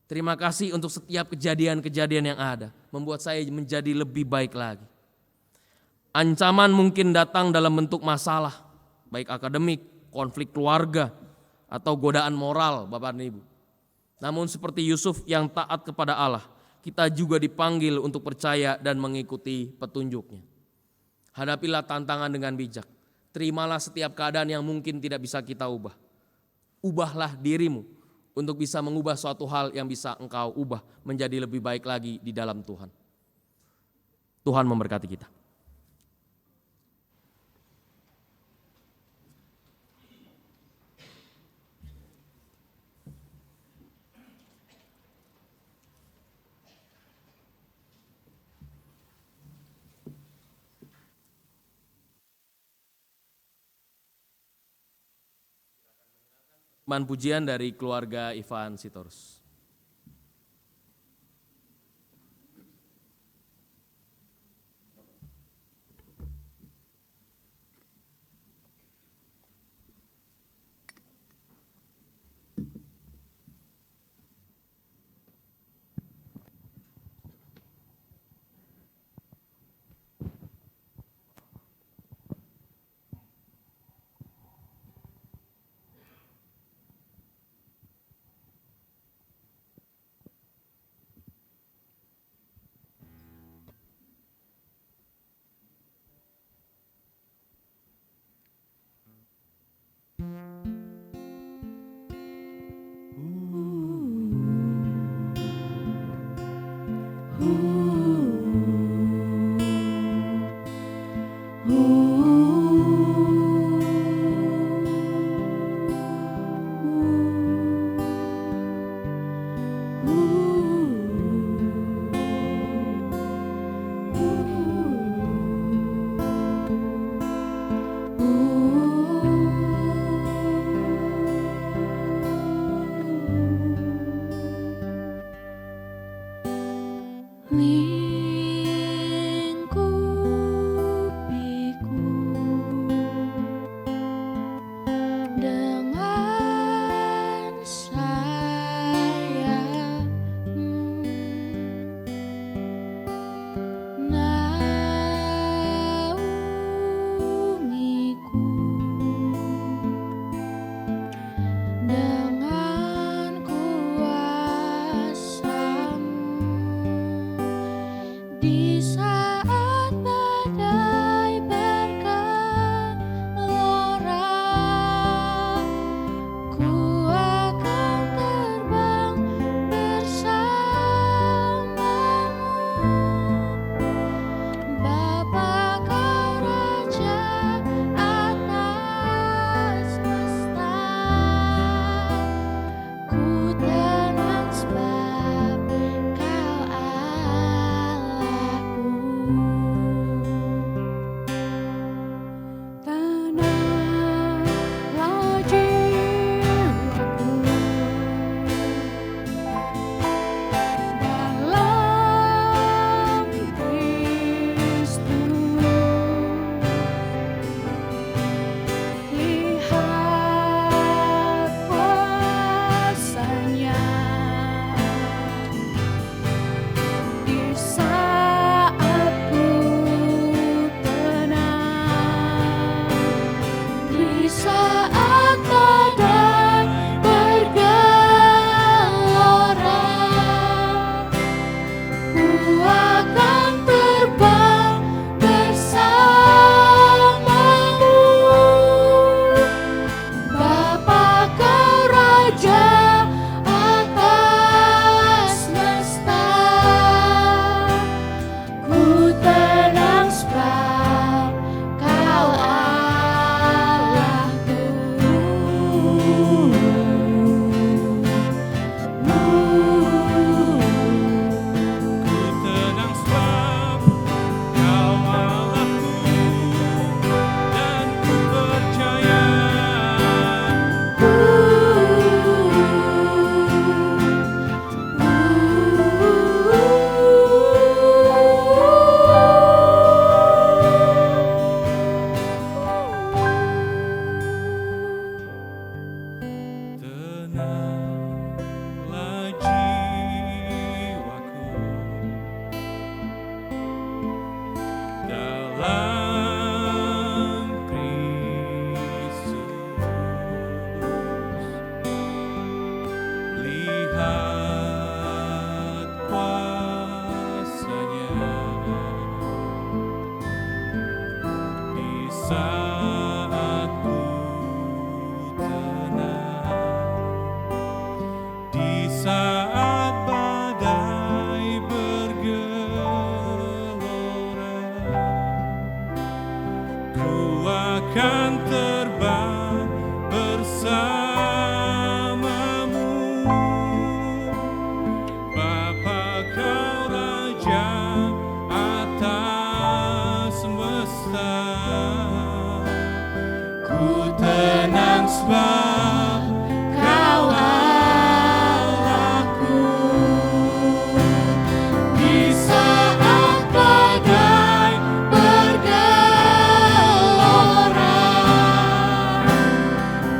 Terima kasih untuk setiap kejadian-kejadian yang ada. Membuat saya menjadi lebih baik lagi. Ancaman mungkin datang dalam bentuk masalah. Baik akademik, konflik keluarga, atau godaan moral Bapak dan Ibu. Namun seperti Yusuf yang taat kepada Allah, kita juga dipanggil untuk percaya dan mengikuti petunjuknya. Hadapilah tantangan dengan bijak. Terimalah setiap keadaan yang mungkin tidak bisa kita ubah. Ubahlah dirimu untuk bisa mengubah suatu hal yang bisa engkau ubah menjadi lebih baik lagi di dalam Tuhan. Tuhan memberkati kita. Pujian dari keluarga Ivan Sitorus. saat ku tenang, di saat badai bergelora, ku akan terbang bersamamu. Bapa, kau Raja atas semesta, ku tenang sebab kau Allahku. Di saat badai bergelora,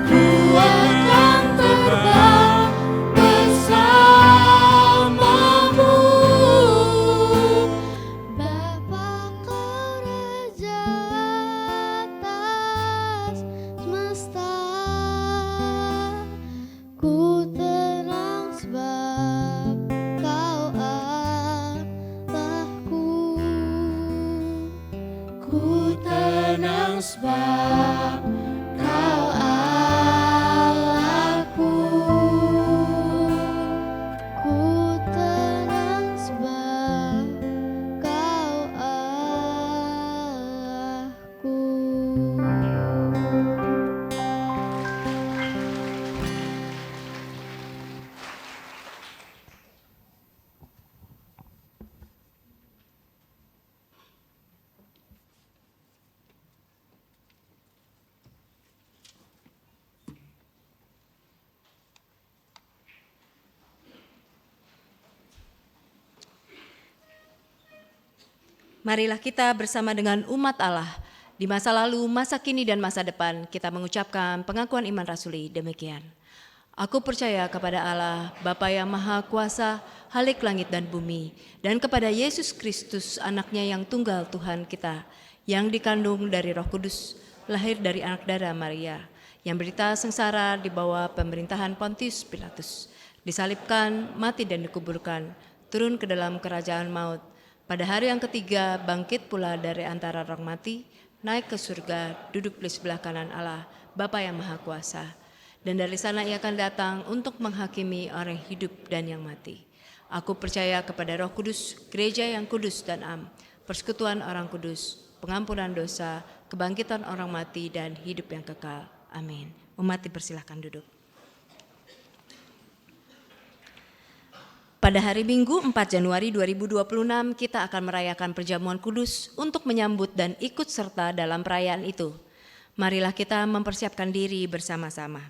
ku akan terbang bersamamu. Bapa, kau Raja atas semesta, ku tenang sebab kau Allahku. Ku tenang sebab kau Allahku. Ku tenang sebab kau Allahku. Marilah kita bersama dengan umat Allah di masa lalu, masa kini, dan masa depan kita mengucapkan pengakuan iman rasuli demikian. Aku percaya kepada Allah, Bapa yang Maha Kuasa, Halik langit dan bumi, dan kepada Yesus Kristus, anaknya yang tunggal Tuhan kita, yang dikandung dari Roh Kudus, lahir dari anak darah Maria, yang berita sengsara di bawah pemerintahan Pontius Pilatus, disalibkan, mati dan dikuburkan, turun ke dalam kerajaan maut. Pada hari yang ketiga bangkit pula dari antara orang mati, naik ke surga, duduk di sebelah kanan Allah, Bapa yang Maha Kuasa. Dan dari sana ia akan datang untuk menghakimi orang hidup dan yang mati. Aku percaya kepada Roh Kudus, gereja yang kudus dan am, persekutuan orang kudus, pengampunan dosa, kebangkitan orang mati, dan hidup yang kekal. Amin. Umat dipersilahkan duduk. Pada hari Minggu 4 Januari 2026 kita akan merayakan perjamuan kudus untuk menyambut dan ikut serta dalam perayaan itu. Marilah kita mempersiapkan diri bersama-sama.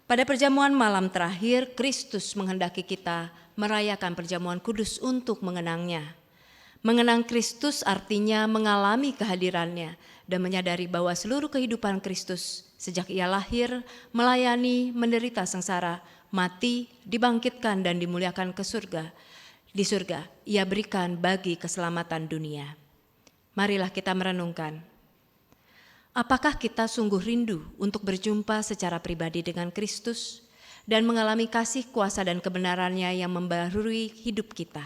Pada perjamuan malam terakhir, Kristus menghendaki kita merayakan perjamuan kudus untuk mengenangnya. Mengenang Kristus artinya mengalami kehadirannya dan menyadari bahwa seluruh kehidupan Kristus sejak ia lahir, melayani, menderita sengsara, mati, dibangkitkan dan dimuliakan ke surga. Di surga, ia berikan bagi keselamatan dunia. Marilah kita merenungkan. Apakah kita sungguh rindu untuk berjumpa secara pribadi dengan Kristus dan mengalami kasih, kuasa, dan kebenarannya yang membaharui hidup kita?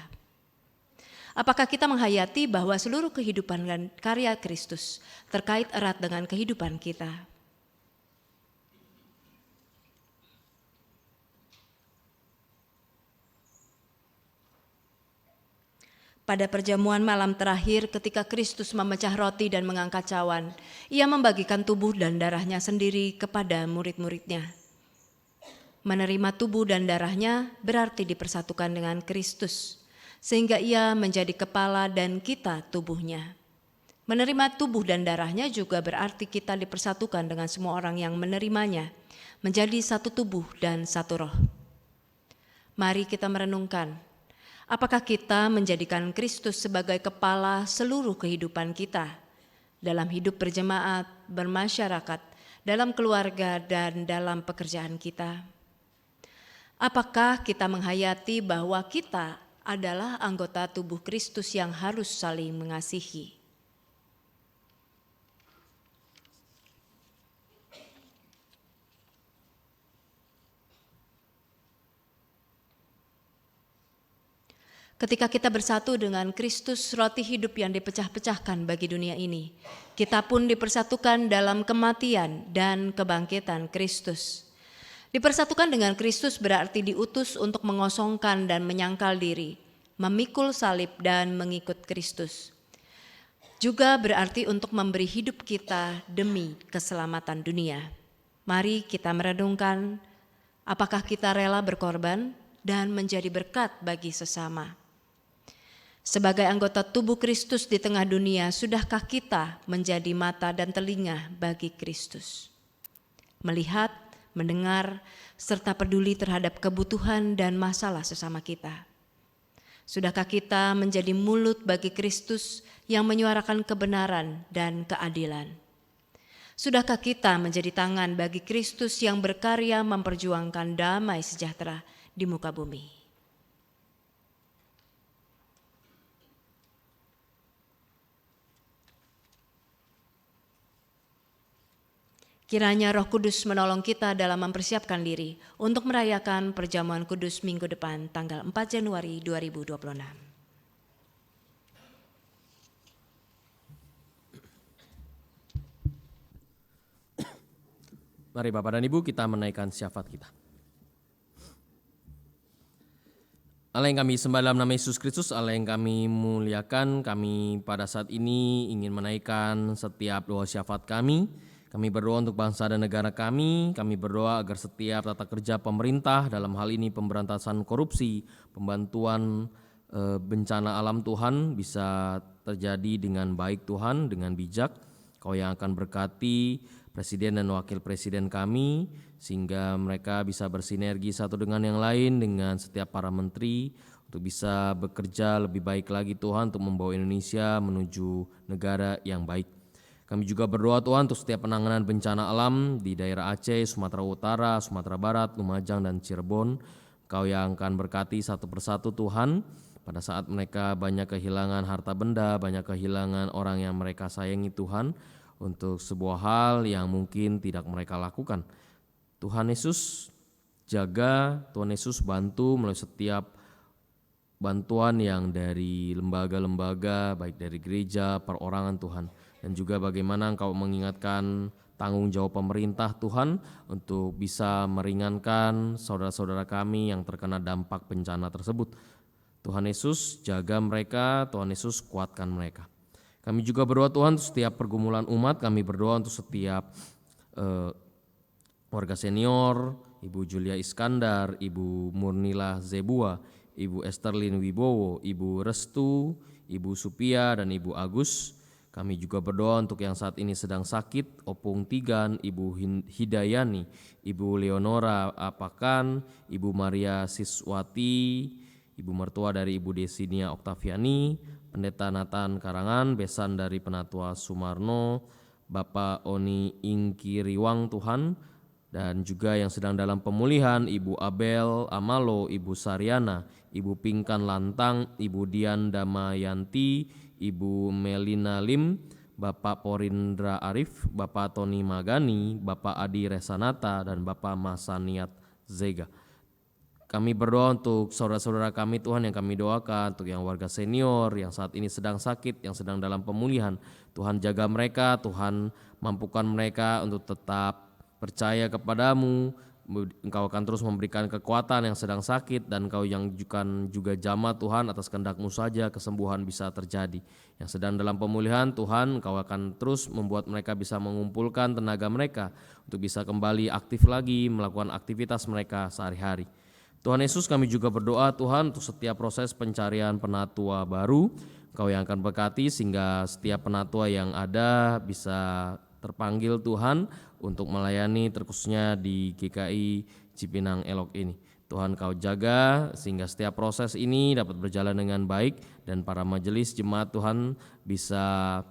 Apakah kita menghayati bahwa seluruh kehidupan dan karya Kristus terkait erat dengan kehidupan kita? Pada perjamuan malam terakhir ketika Kristus memecah roti dan mengangkat cawan, ia membagikan tubuh dan darahnya sendiri kepada murid-muridnya. Menerima tubuh dan darahnya berarti dipersatukan dengan Kristus, sehingga ia menjadi kepala dan kita tubuhnya. Menerima tubuh dan darahnya juga berarti kita dipersatukan dengan semua orang yang menerimanya, menjadi satu tubuh dan satu roh. Mari kita merenungkan. Apakah kita menjadikan Kristus sebagai kepala seluruh kehidupan kita dalam hidup berjemaat, bermasyarakat, dalam keluarga, dan dalam pekerjaan kita? Apakah kita menghayati bahwa kita adalah anggota tubuh Kristus yang harus saling mengasihi? Ketika kita bersatu dengan Kristus, roti hidup yang dipecah-pecahkan bagi dunia ini, kita pun dipersatukan dalam kematian dan kebangkitan Kristus. Dipersatukan dengan Kristus berarti diutus untuk mengosongkan dan menyangkal diri, memikul salib dan mengikut Kristus. Juga berarti untuk memberi hidup kita demi keselamatan dunia. Mari kita merenungkan, apakah kita rela berkorban dan menjadi berkat bagi sesama? Sebagai anggota tubuh Kristus di tengah dunia, sudahkah kita menjadi mata dan telinga bagi Kristus? Melihat, mendengar, serta peduli terhadap kebutuhan dan masalah sesama kita. Sudahkah kita menjadi mulut bagi Kristus yang menyuarakan kebenaran dan keadilan? Sudahkah kita menjadi tangan bagi Kristus yang berkarya memperjuangkan damai sejahtera di muka bumi? Kiranya Roh Kudus menolong kita dalam mempersiapkan diri untuk merayakan perjamuan kudus minggu depan tanggal 4 Januari 2026. Mari Bapak dan Ibu kita menaikkan syafaat kita. Allah yang kami sembah dalam nama Yesus Kristus, Allah yang kami muliakan, kami pada saat ini ingin menaikkan setiap doa syafaat kami. Kami berdoa untuk bangsa dan negara kami berdoa agar setiap tata kerja pemerintah dalam hal ini pemberantasan korupsi, pembantuan bencana alam Tuhan bisa terjadi dengan baik Tuhan, dengan bijak. Kau yang akan berkati Presiden dan Wakil Presiden kami sehingga mereka bisa bersinergi satu dengan yang lain dengan setiap para menteri untuk bisa bekerja lebih baik lagi Tuhan untuk membawa Indonesia menuju negara yang baik. Kami juga berdoa Tuhan untuk setiap penanganan bencana alam di daerah Aceh, Sumatera Utara, Sumatera Barat, Lumajang, dan Cirebon. Kau yang akan berkati satu persatu Tuhan pada saat mereka banyak kehilangan harta benda, banyak kehilangan orang yang mereka sayangi Tuhan untuk sebuah hal yang mungkin tidak mereka lakukan. Tuhan Yesus jaga, Tuhan Yesus bantu melalui setiap bantuan yang dari lembaga-lembaga, baik dari gereja, perorangan Tuhan. Dan juga bagaimana Engkau mengingatkan tanggung jawab pemerintah Tuhan untuk bisa meringankan saudara-saudara kami yang terkena dampak bencana tersebut. Tuhan Yesus jaga mereka, Tuhan Yesus kuatkan mereka. Kami juga berdoa Tuhan untuk setiap pergumulan umat, kami berdoa untuk setiap warga senior, Ibu Julia Iskandar, Ibu Murnila Zebua, Ibu Esterlin Wibowo, Ibu Restu, Ibu Supia, dan Ibu Agus. Kami juga berdoa untuk yang saat ini sedang sakit, Opung Tigan, Ibu Hidayani, Ibu Leonora Apakan, Ibu Maria Siswati, Ibu mertua dari Ibu Desinia Oktaviani, Pendeta Nathan Karangan, besan dari Penatua Sumarno, Bapak Oni Ingkiriwang Tuhan, dan juga yang sedang dalam pemulihan Ibu Abel Amalo, Ibu Saryana, Ibu Pingkan Lantang, Ibu Dian Damayanti, Ibu Melina Lim, Bapak Porindra Arif, Bapak Tony Magani, Bapak Adi Resanata, dan Bapak Masaniat Zega. Kami berdoa untuk saudara-saudara kami Tuhan yang kami doakan, untuk yang warga senior yang saat ini sedang sakit, yang sedang dalam pemulihan. Tuhan jaga mereka, Tuhan mampukan mereka untuk tetap percaya kepadamu. Engkau akan terus memberikan kekuatan yang sedang sakit, dan Engkau yang juga jamah Tuhan atas kehendak-Mu saja kesembuhan bisa terjadi. Yang sedang dalam pemulihan Tuhan, Engkau akan terus membuat mereka bisa mengumpulkan tenaga mereka untuk bisa kembali aktif lagi melakukan aktivitas mereka sehari-hari. Tuhan Yesus, kami juga berdoa Tuhan untuk setiap proses pencarian penatua baru, Engkau yang akan berkati sehingga setiap penatua yang ada bisa terpanggil Tuhan untuk melayani terkhususnya di GKI Cipinang Elok ini. Tuhan Kau jaga sehingga setiap proses ini dapat berjalan dengan baik dan para majelis jemaat Tuhan bisa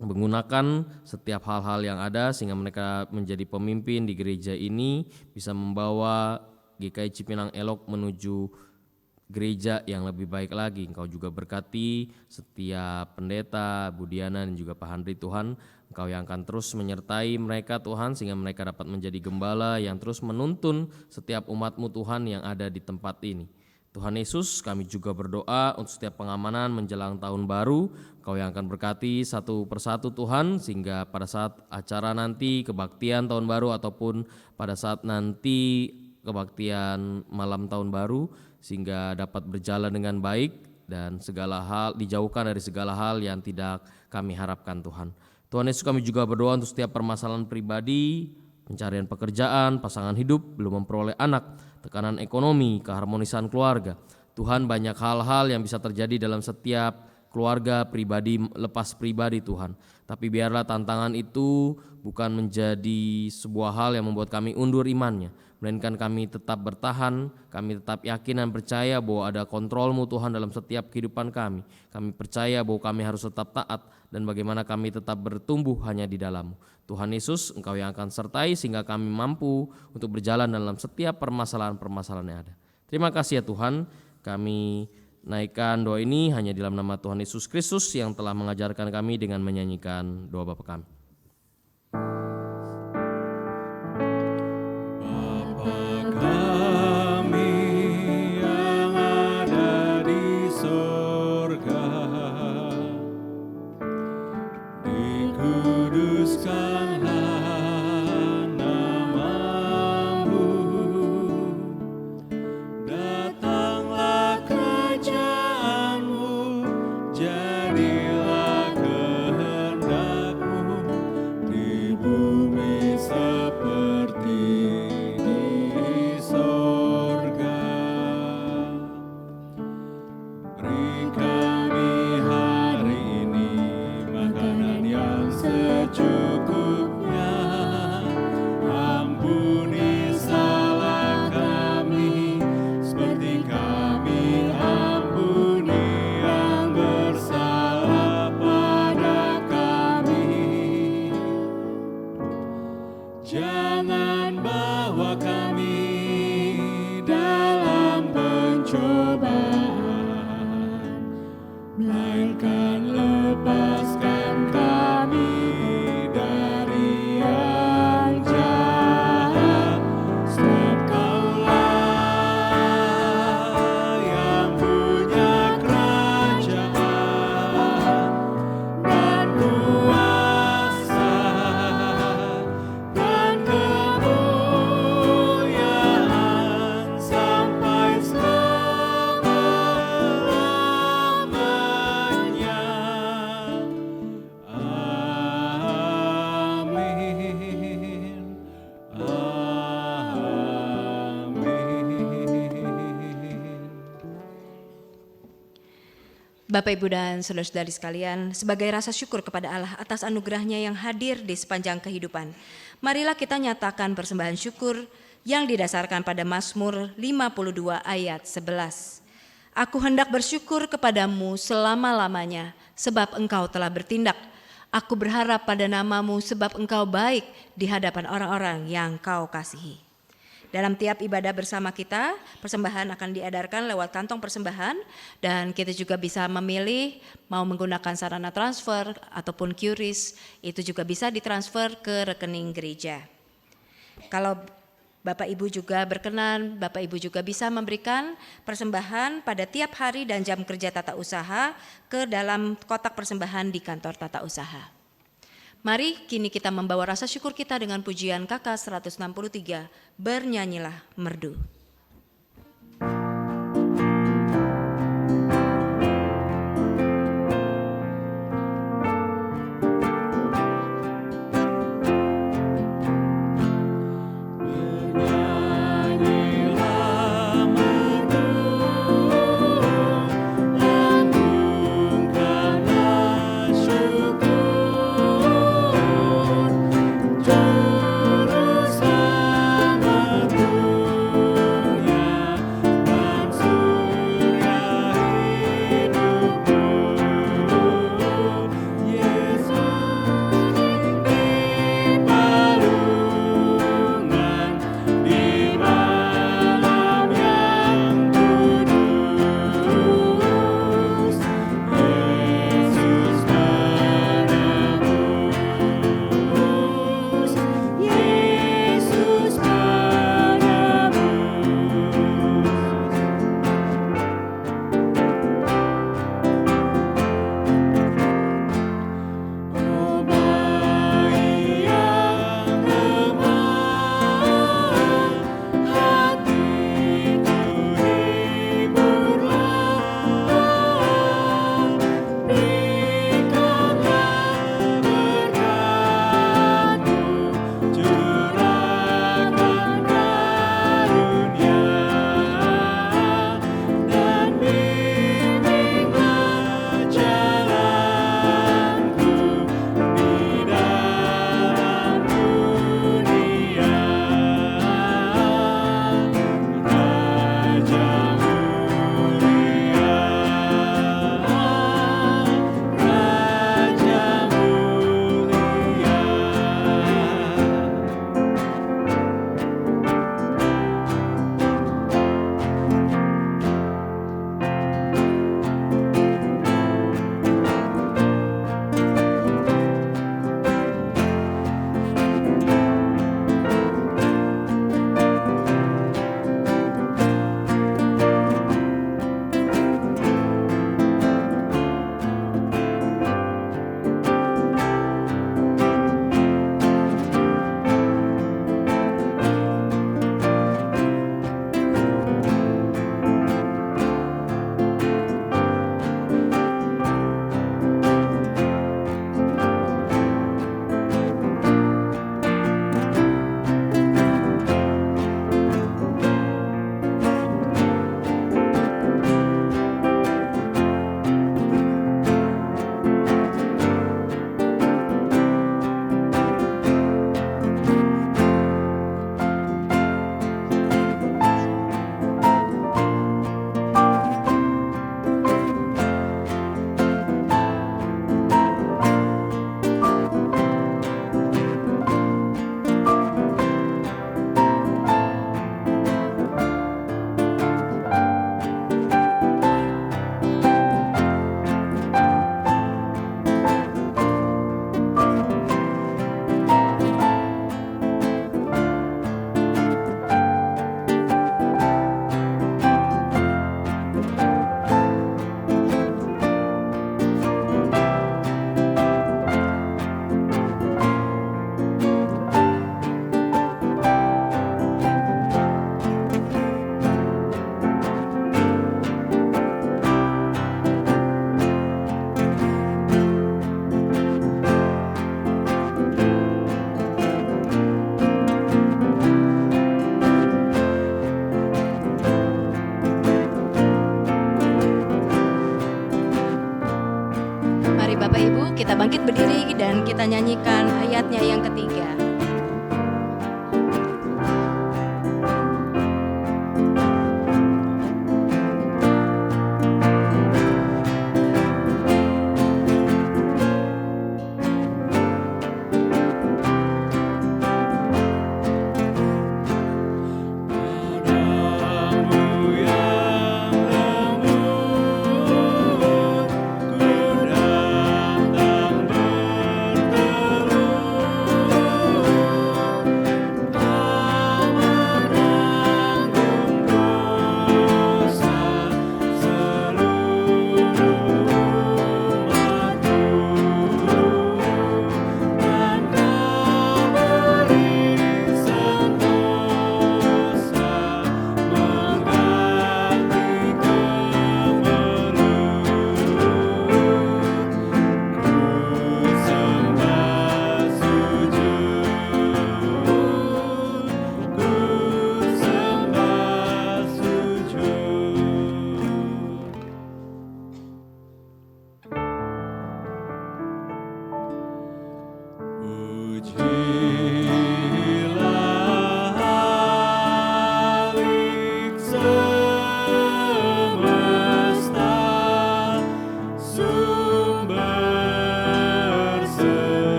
menggunakan setiap hal-hal yang ada sehingga mereka menjadi pemimpin di gereja ini, bisa membawa GKI Cipinang Elok menuju gereja yang lebih baik lagi. Engkau juga berkati setiap pendeta, Budiana, dan juga Pak Handri Tuhan. Engkau yang akan terus menyertai mereka Tuhan sehingga mereka dapat menjadi gembala yang terus menuntun setiap umat-Mu Tuhan yang ada di tempat ini. Tuhan Yesus, kami juga berdoa untuk setiap pengamanan menjelang tahun baru, Kau yang akan berkati satu persatu Tuhan, sehingga pada saat acara nanti kebaktian tahun baru ataupun pada saat nanti kebaktian malam tahun baru, sehingga dapat berjalan dengan baik dan segala hal dijauhkan dari segala hal yang tidak kami harapkan Tuhan. Tuhan Yesus, kami juga berdoa untuk setiap permasalahan pribadi, pencarian pekerjaan, pasangan hidup, belum memperoleh anak, tekanan ekonomi, keharmonisan keluarga. Tuhan, banyak hal-hal yang bisa terjadi dalam setiap keluarga pribadi lepas pribadi Tuhan. Tapi biarlah tantangan itu bukan menjadi sebuah hal yang membuat kami undur imannya, melainkan kami tetap bertahan, kami tetap yakin dan percaya bahwa ada kontrol-Mu Tuhan dalam setiap kehidupan kami. Kami percaya bahwa kami harus tetap taat dan bagaimana kami tetap bertumbuh hanya di dalam-Mu. Tuhan Yesus, Engkau yang akan sertai sehingga kami mampu untuk berjalan dalam setiap permasalahan-permasalahan yang ada. Terima kasih ya Tuhan, kami naikkan doa ini hanya dalam nama Tuhan Yesus Kristus yang telah mengajarkan kami dengan menyanyikan doa Bapa kami. Bapak, Ibu, dan saudara-saudari sekalian, sebagai rasa syukur kepada Allah atas anugerahnya yang hadir di sepanjang kehidupan, marilah kita nyatakan persembahan syukur yang didasarkan pada Mazmur 52 ayat 11. Aku hendak bersyukur kepadamu selama-lamanya, sebab Engkau telah bertindak. Aku berharap pada nama-Mu, sebab Engkau baik di hadapan orang-orang yang Kau kasihi. Dalam tiap ibadah bersama kita, persembahan akan diedarkan lewat kantong persembahan dan kita juga bisa memilih mau menggunakan sarana transfer ataupun QRIS, itu juga bisa ditransfer ke rekening gereja. Kalau Bapak Ibu juga berkenan, Bapak Ibu juga bisa memberikan persembahan pada tiap hari dan jam kerja tata usaha ke dalam kotak persembahan di kantor tata usaha. Mari kini kita membawa rasa syukur kita dengan pujian KK 163, Bernyanyilah Merdu. Juru selamatku berdiri dan kita nyanyikan ayatnya yang ketiga.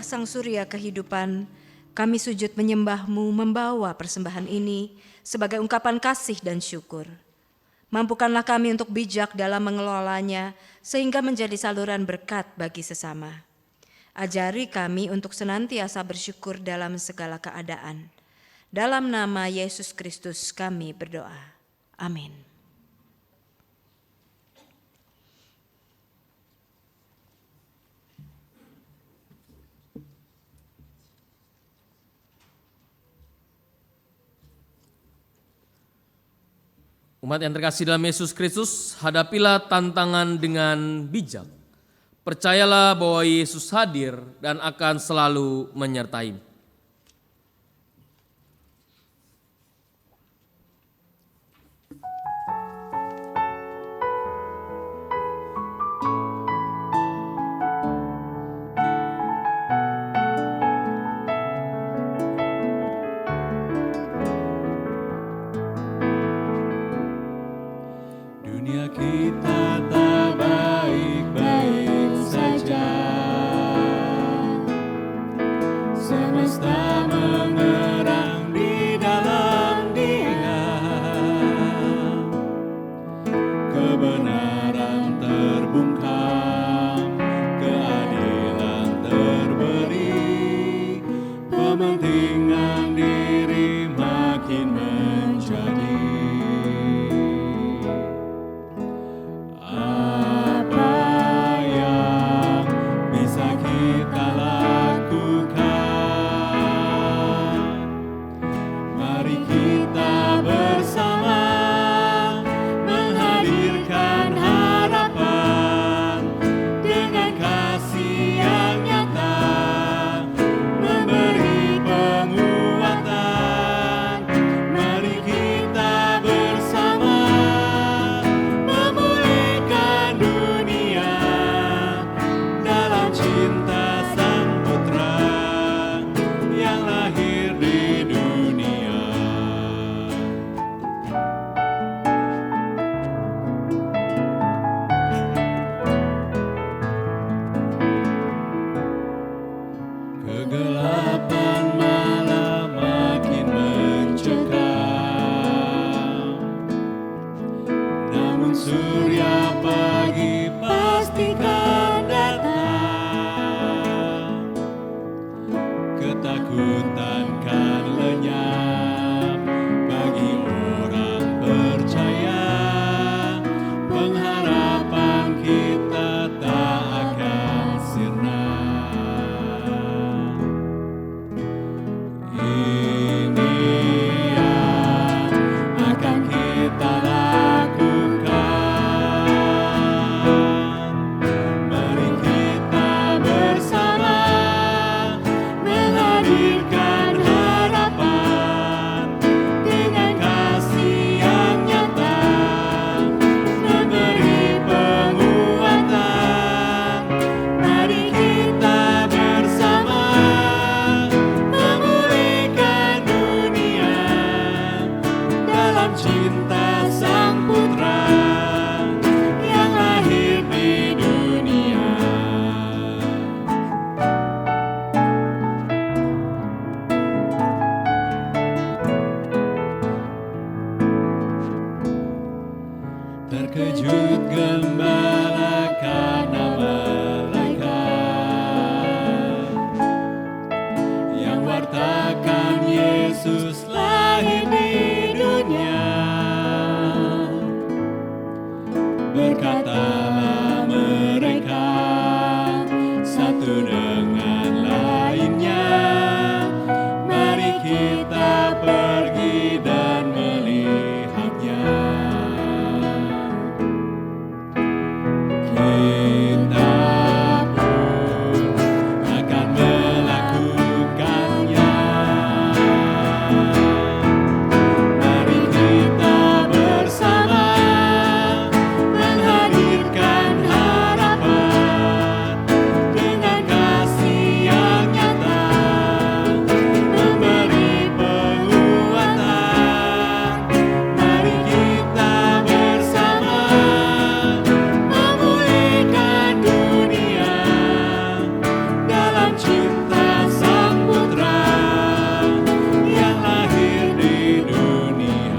Sang Surya kehidupan, kami sujud menyembah-Mu membawa persembahan ini sebagai ungkapan kasih dan syukur. Mampukanlah kami untuk bijak dalam mengelolanya sehingga menjadi saluran berkat bagi sesama. Ajari kami untuk senantiasa bersyukur dalam segala keadaan. Dalam nama Yesus Kristus kami berdoa. Amin. Umat yang terkasih dalam Yesus Kristus, hadapilah tantangan dengan bijak. Percayalah bahwa Yesus hadir dan akan selalu menyertai. Dunia kita tak baik-baik saja, semesta mengerang di dalam Dia, kebenaran terbungkam, keadilan terberi, pementingan diri makin menjadi. dalam cinta Sang Putra yang lahir di dunia. Terkejut gembala karena malaikat yang wartakan Yesus lahir di dunia. Berkatalah mereka satu dengan lainnya, mari kita pergi dan melihatnya. Kita pun akan melakukannya. Mari kita bersama menghadirkan harapan dengan kasih yang nyata, memberi penguatan. Mari kita bersama memulihkan dunia dalam cinta Sang Putra yang lahir di dunia.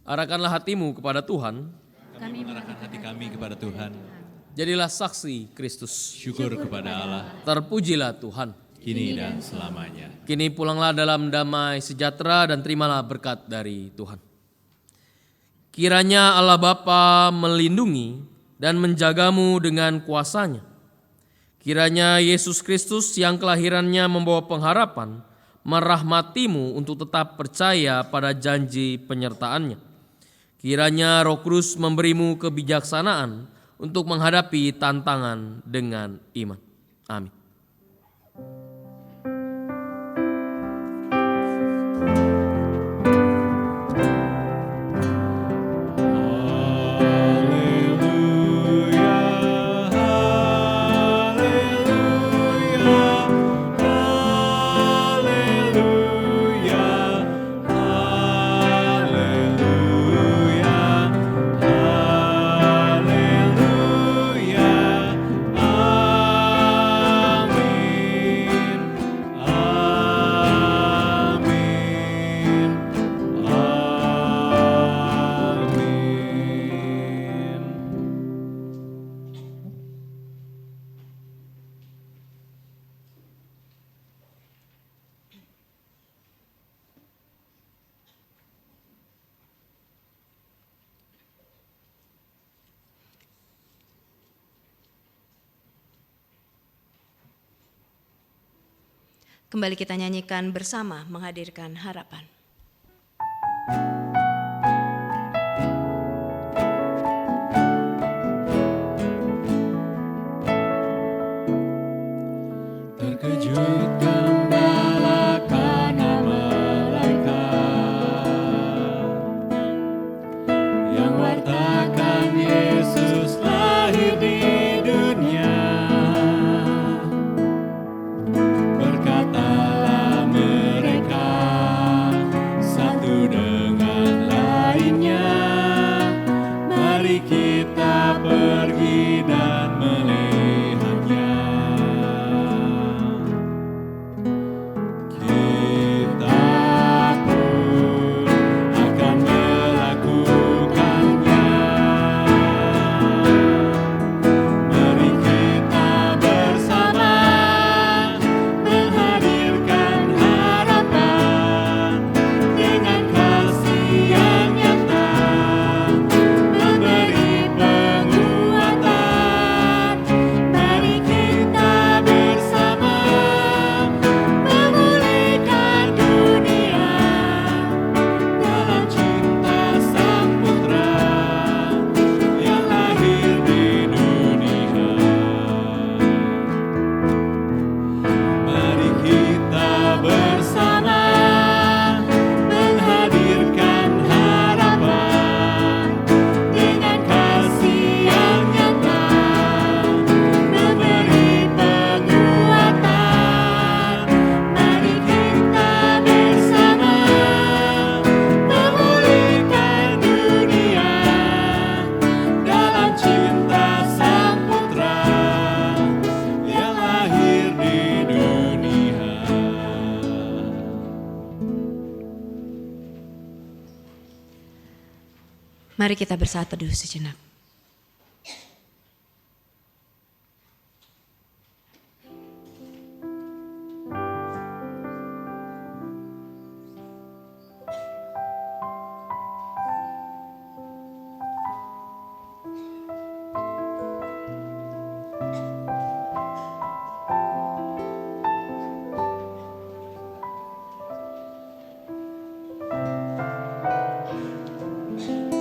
Arahkanlah hatimu kepada Tuhan, Kami mengarahkan hati kami kepada Tuhan. jadilah saksi Kristus. Syukur kepada Allah, Terpujilah Tuhan. kini dan selamanya. Kini pulanglah dalam damai sejahtera dan terimalah berkat dari Tuhan. Kiranya Allah Bapa melindungi dan menjagamu dengan kuasa-Nya. Kiranya Yesus Kristus yang kelahirannya membawa pengharapan merahmatimu untuk tetap percaya pada janji penyertaan-Nya. Kiranya Roh Kudus memberimu kebijaksanaan untuk menghadapi tantangan dengan iman. Amin. Haleluya, haleluya, haleluya, haleluya, haleluya. Amin, amin, amin. Kembali kita nyanyikan bersama menghadirkan harapan. Terkejut gembala karena malaikat yang wartakan Yesus lahir di dunia. Berkatalah mereka Mari kita bersaat teduh sejenak.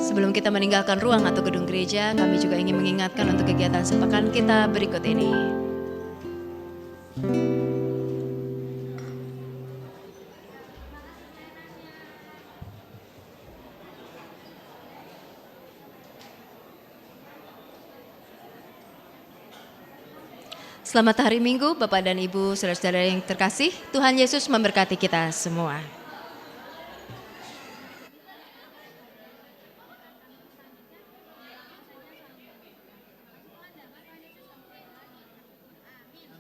Sebelum kita meninggalkan ruang atau gedung gereja, kami juga ingin mengingatkan untuk kegiatan sepekan kita berikut ini. Selamat hari Minggu, Bapak dan Ibu, saudara-saudara yang terkasih. Tuhan Yesus memberkati kita semua.